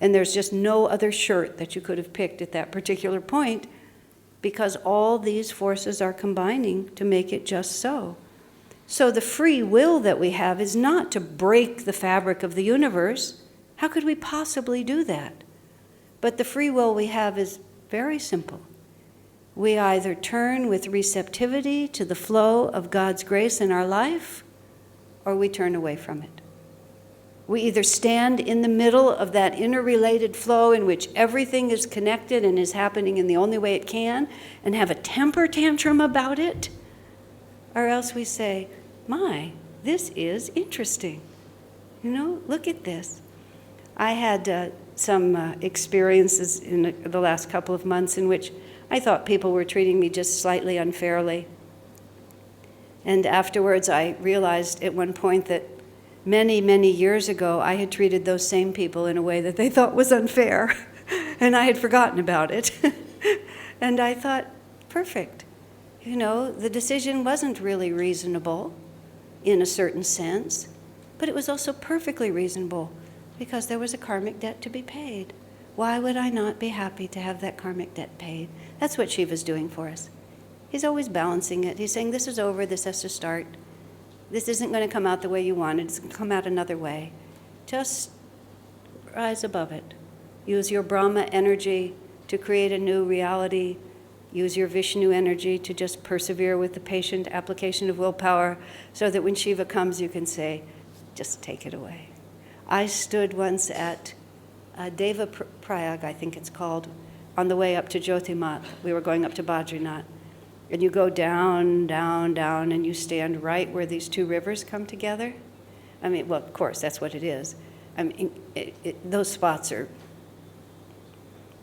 and there's just no other shirt that you could have picked at that particular point, because all these forces are combining to make it just so. So the free will that we have is not to break the fabric of the universe. How could we possibly do that? But the free will we have is very simple. We either turn with receptivity to the flow of God's grace in our life, or we turn away from it. We either stand in the middle of that interrelated flow in which everything is connected and is happening in the only way it can, and have a temper tantrum about it, or else we say, my, this is interesting. Look at this. I had some experiences in the last couple of months in which I thought people were treating me just slightly unfairly. And afterwards I realized at one point that many, many years ago I had treated those same people in a way that they thought was unfair, and I had forgotten about it. And I thought, perfect. The decision wasn't really reasonable in a certain sense, but it was also perfectly reasonable because there was a karmic debt to be paid. Why would I not be happy to have that karmic debt paid? That's what Shiva's doing for us. He's always balancing it. He's saying, this is over, this has to start. This isn't going to come out the way you wanted. It's going to come out another way. Just rise above it. Use your Brahma energy to create a new reality. Use your Vishnu energy to just persevere with the patient application of willpower so that when Shiva comes, you can say, just take it away. I stood once at Deva Prayag, I think it's called, on the way up to Jyotirmath. We were going up to Badrinath. And you go down, down, down, and you stand right where these two rivers come together. I mean, well, of course, that's what it is. I mean, those spots are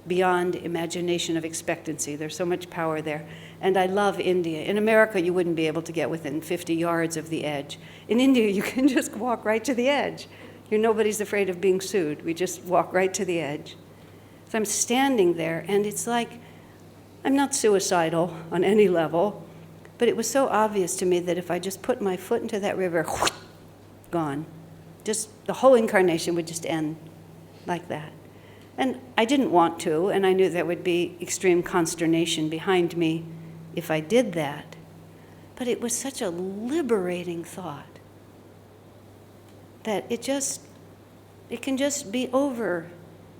beyond imagination of expectancy. There's so much power there. And I love India. In America, you wouldn't be able to get within 50 yards of the edge. In India, you can just walk right to the edge. Nobody's afraid of being sued. We just walk right to the edge. So I'm standing there, and it's like, I'm not suicidal on any level, but it was so obvious to me that if I just put my foot into that river, gone. Just the whole incarnation would just end like that. And I didn't want to, and I knew there would be extreme consternation behind me if I did that. But it was such a liberating thought that it can just be over.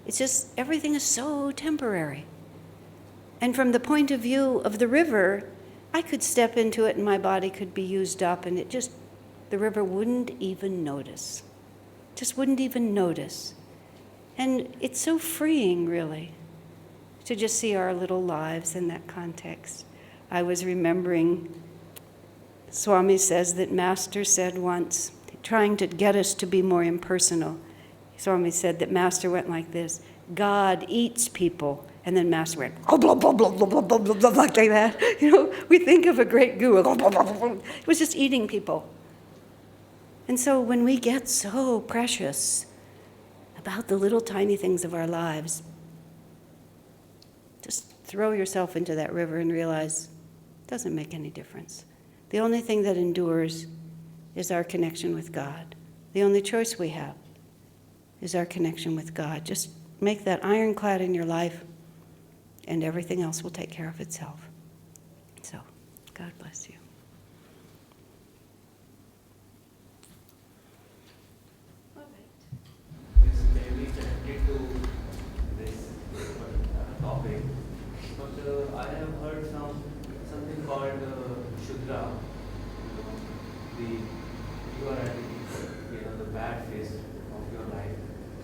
It's just, everything is so temporary. And from the point of view of the river, I could step into it and my body could be used up, and the river wouldn't even notice. Just wouldn't even notice. And it's so freeing, really, to just see our little lives in that context. I was remembering, Swami says that Master said once, trying to get us to be more impersonal, Swami said that Master went like this: God eats people. And then Master went, oh, blah, blah, blah, blah, blah, blah, blah, blah, like that. We think of a great guru. Blah, blah, blah, blah. It was just eating people. And so when we get so precious about the little tiny things of our lives, just throw yourself into that river and realize it doesn't make any difference. The only thing that endures is our connection with God. The only choice we have is our connection with God. Just make that ironclad in your life, and everything else will take care of itself. So, God bless you. All right. This may be connected to this topic, but I have heard something called Shudra. You are at the bad phase of your life.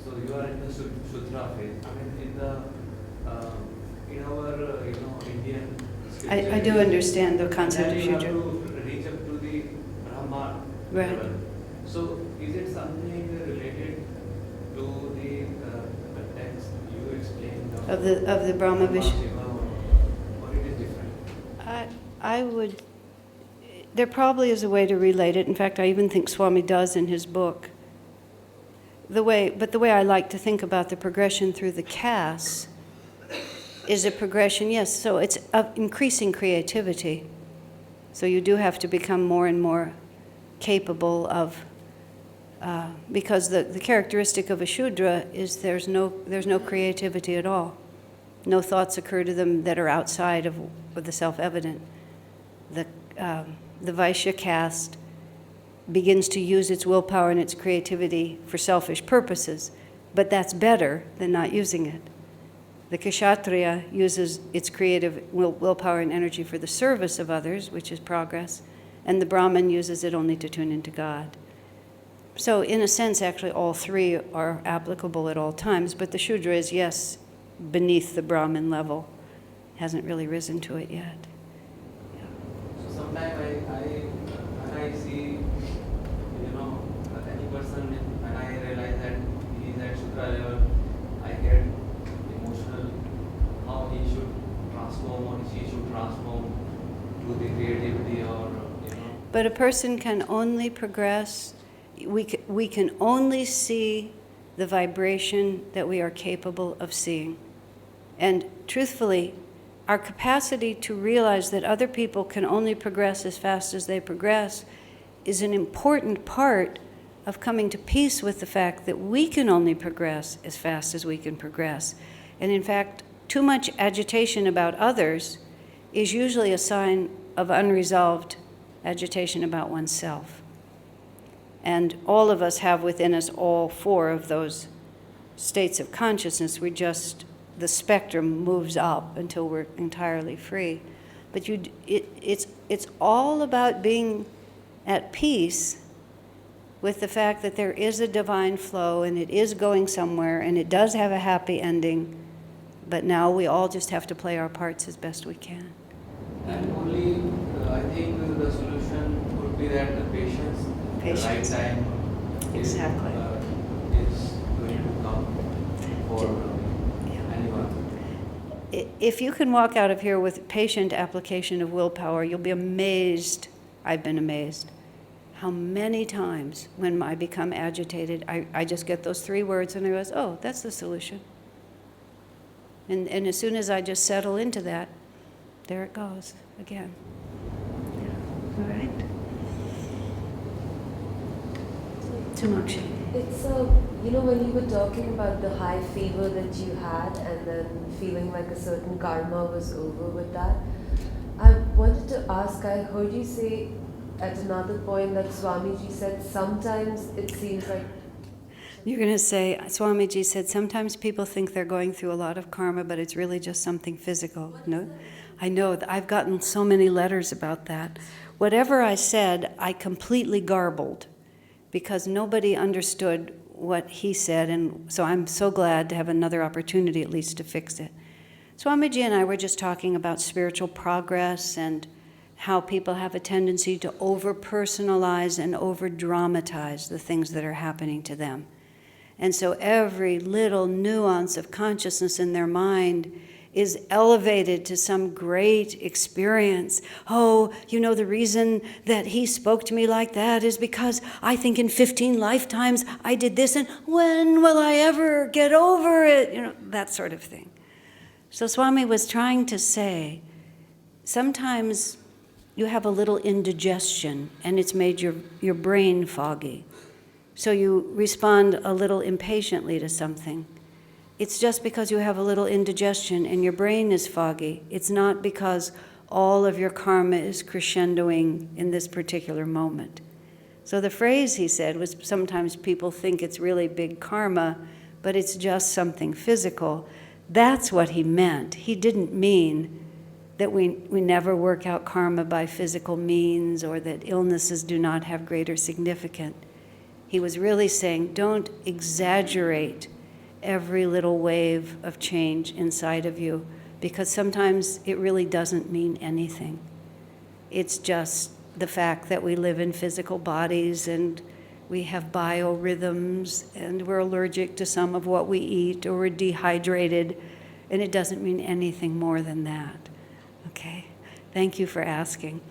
So you are in the Shudra phase. I mean, in our Indian scripture, I do understand the concept of you have Shudra. to reach up to the Brahma Right. level. So is it something related to the text you explained Of the Brahma Vishnu? Or it is different? I would, there probably is a way to relate it. In fact, I even think Swami does in his book. The way I like to think about the progression through the castes is a progression, yes, so it's of increasing creativity. So you do have to become more and more capable of, because the characteristic of a Shudra is there's no creativity at all. No thoughts occur to them that are outside of the self-evident. The Vaishya caste begins to use its willpower and its creativity for selfish purposes, but that's better than not using it. The Kshatriya uses its creative willpower and energy for the service of others, which is progress, and the Brahmin uses it only to tune into God. So in a sense, actually, all three are applicable at all times, but the Shudra is, yes, beneath the Brahmin level. Hasn't really risen to it yet. Yeah. So sometimes when I see, any person, when I realize that he is at Shudra level, I get emotional, how he should transform or she should transform to the creativity or, But a person can only progress, we can only see the vibration that we are capable of seeing. And truthfully, our capacity to realize that other people can only progress as fast as they progress is an important part of coming to peace with the fact that we can only progress as fast as we can progress. And in fact, too much agitation about others is usually a sign of unresolved agitation about oneself. And all of us have within us all four of those states of consciousness. The spectrum moves up until we're entirely free. But it's all about being at peace with the fact that there is a divine flow and it is going somewhere and it does have a happy ending, but now we all just have to play our parts as best we can. And only, I think the solution would be that the patience. The right time Exactly. is going to come for anyone. If you can walk out of here with patient application of willpower, you'll be amazed. I've been amazed how many times when I become agitated, I just get those three words and I realize, oh, that's the solution. And as soon as I just settle into that, there it goes again. Yeah. All right. Tumakshi. It's when you were talking about the high fever that you had and then feeling like a certain karma was over with that, I wanted to ask, I heard you say at another point that Swamiji said sometimes it seems like... You're going to say, Swamiji said, sometimes people think they're going through a lot of karma, but it's really just something physical. No, I know, I've gotten so many letters about that. Whatever I said, I completely garbled, because nobody understood what he said, and so I'm so glad to have another opportunity at least to fix it. Swamiji and I were just talking about spiritual progress and how people have a tendency to over-personalize and over-dramatize the things that are happening to them. And so every little nuance of consciousness in their mind is elevated to some great experience. Oh, the reason that he spoke to me like that is because I think in 15 lifetimes I did this, and when will I ever get over it? That sort of thing. So Swami was trying to say, sometimes you have a little indigestion and it's made your brain foggy. So you respond a little impatiently to something. It's just because you have a little indigestion and your brain is foggy. It's not because all of your karma is crescendoing in this particular moment. So the phrase he said was, sometimes people think it's really big karma, but it's just something physical. That's what he meant. He didn't mean that we never work out karma by physical means or that illnesses do not have greater significance. He was really saying, don't exaggerate every little wave of change inside of you, because sometimes it really doesn't mean anything. It's just the fact that we live in physical bodies and we have biorhythms and we're allergic to some of what we eat, or we're dehydrated, and it doesn't mean anything more than that. Okay, thank you for asking.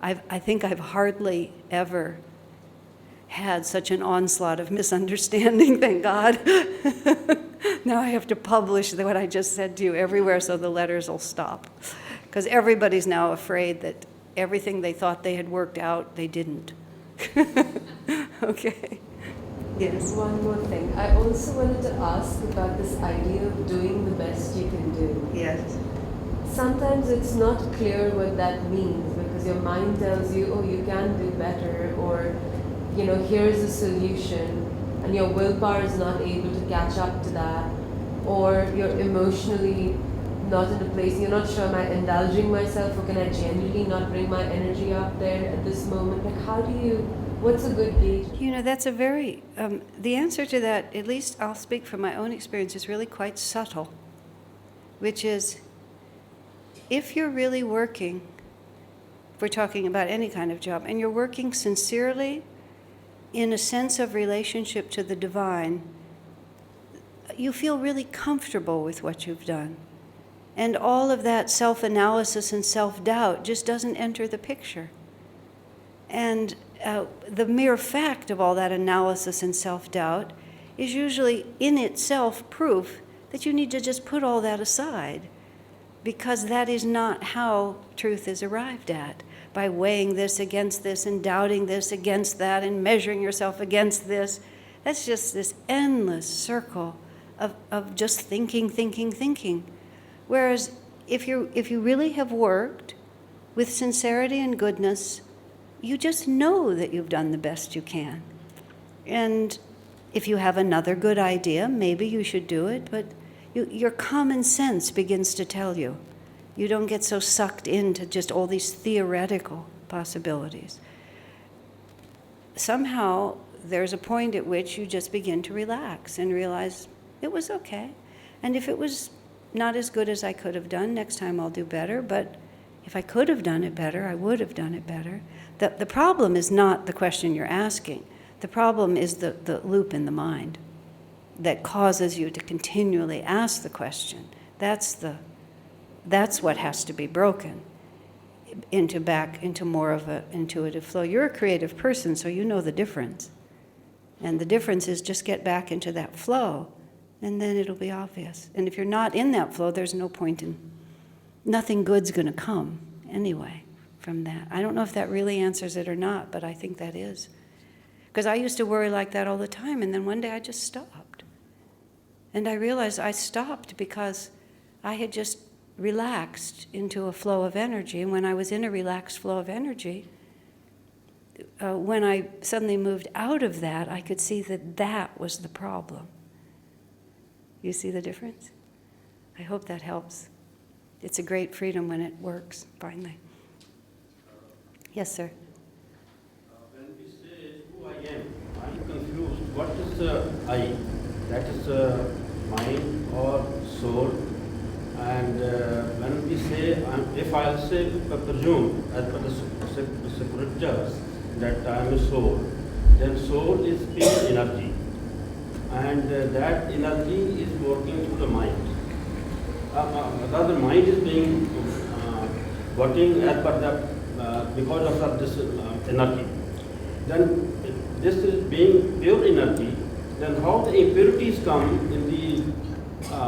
I think I've hardly ever had such an onslaught of misunderstanding, thank God. Now I have to publish what I just said to you everywhere so the letters will stop. Because everybody's now afraid that everything they thought they had worked out, they didn't. Okay. Yes. One more thing. I also wanted to ask about this idea of doing the best you can do. Yes. Sometimes it's not clear what that means, because your mind tells you, oh, you can do better, or here's a solution, and your willpower is not able to catch up to that, or you're emotionally not in a place, you're not sure, am I indulging myself, or can I genuinely not bring my energy up there at this moment? What's a good gauge? That's a very, the answer to that, at least I'll speak from my own experience, is really quite subtle, which is, if you're really working, if we're talking about any kind of job, and you're working sincerely, in a sense of relationship to the divine, you feel really comfortable with what you've done. And all of that self-analysis and self-doubt just doesn't enter the picture. And the mere fact of all that analysis and self-doubt is usually in itself proof that you need to just put all that aside. because that is not how truth is arrived at, by weighing this against this and doubting this against that and measuring yourself against this. That's just this endless circle of just thinking. Whereas if you really have worked with sincerity and goodness, you just know that you've done the best you can. And if you have another good idea, maybe you should do it, but your common sense begins to tell you. You don't get so sucked into just all these theoretical possibilities. Somehow, there's a point at which you just begin to relax and realize it was okay. And if it was not as good as I could have done, next time I'll do better. But if I could have done it better, I would have done it better. The problem is not the question you're asking. The problem is the loop in the mind that causes you to continually ask the question. That's what has to be broken back into more of an intuitive flow. You're a creative person, so you know the difference. And the difference is just get back into that flow, and then it'll be obvious. And if you're not in that flow, there's no point in, nothing good's going to come anyway from that. I don't know if that really answers it or not, but I think that is. Because I used to worry like that all the time, and then one day I just stopped. And I realized I stopped because I had just relaxed into a flow of energy. And when I was in a relaxed flow of energy, when I suddenly moved out of that, I could see that was the problem. You see the difference? I hope that helps. It's a great freedom when it works, finally. Yes, sir. When we say who I am, I'm confused. What is I? That is mind or soul? And when we say, if I'll say, presume, as per the scriptures, that I am a soul, then soul is pure energy. And that energy is working through the mind. Rather, mind is being working as per the because of this energy. Then this is being pure energy. Then how the impurities come in the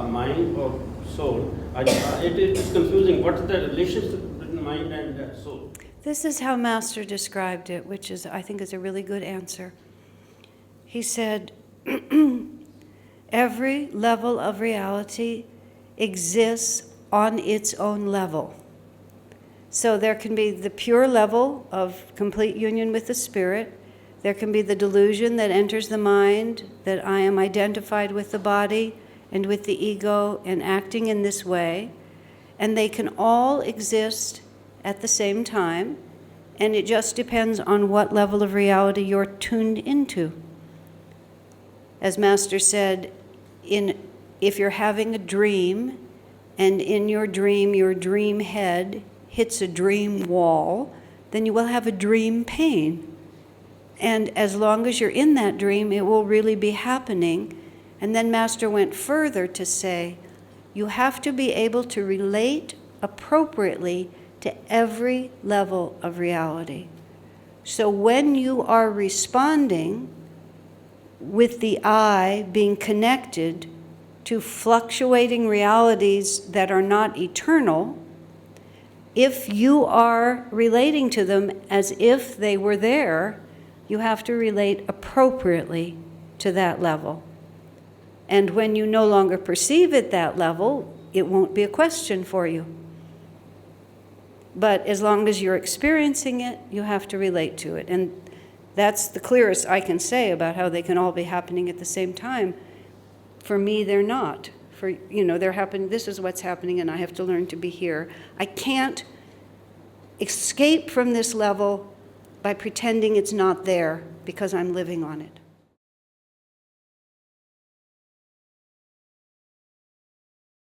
mind or soul? It is confusing. What is the relationship between mind and soul? This is how Master described it, which is, I think, is a really good answer. He said, every level of reality exists on its own level. So there can be the pure level of complete union with the spirit. There can be the delusion that enters the mind, that I am identified with the body and with the ego and acting in this way. And they can all exist at the same time, and it just depends on what level of reality you're tuned into. As Master said, if you're having a dream, and in your dream head hits a dream wall, then you will have a dream pain. And as long as you're in that dream, it will really be happening. And then Master went further to say, you have to be able to relate appropriately to every level of reality. So when you are responding with the I being connected to fluctuating realities that are not eternal, if you are relating to them as if they were there, you have to relate appropriately to that level. And when you no longer perceive at that level, it won't be a question for you. But as long as you're experiencing it, you have to relate to it. And that's the clearest I can say about how they can all be happening at the same time. For me, they're not. This is what's happening, and I have to learn to be here. I can't escape from this level by pretending it's not there because I'm living on it.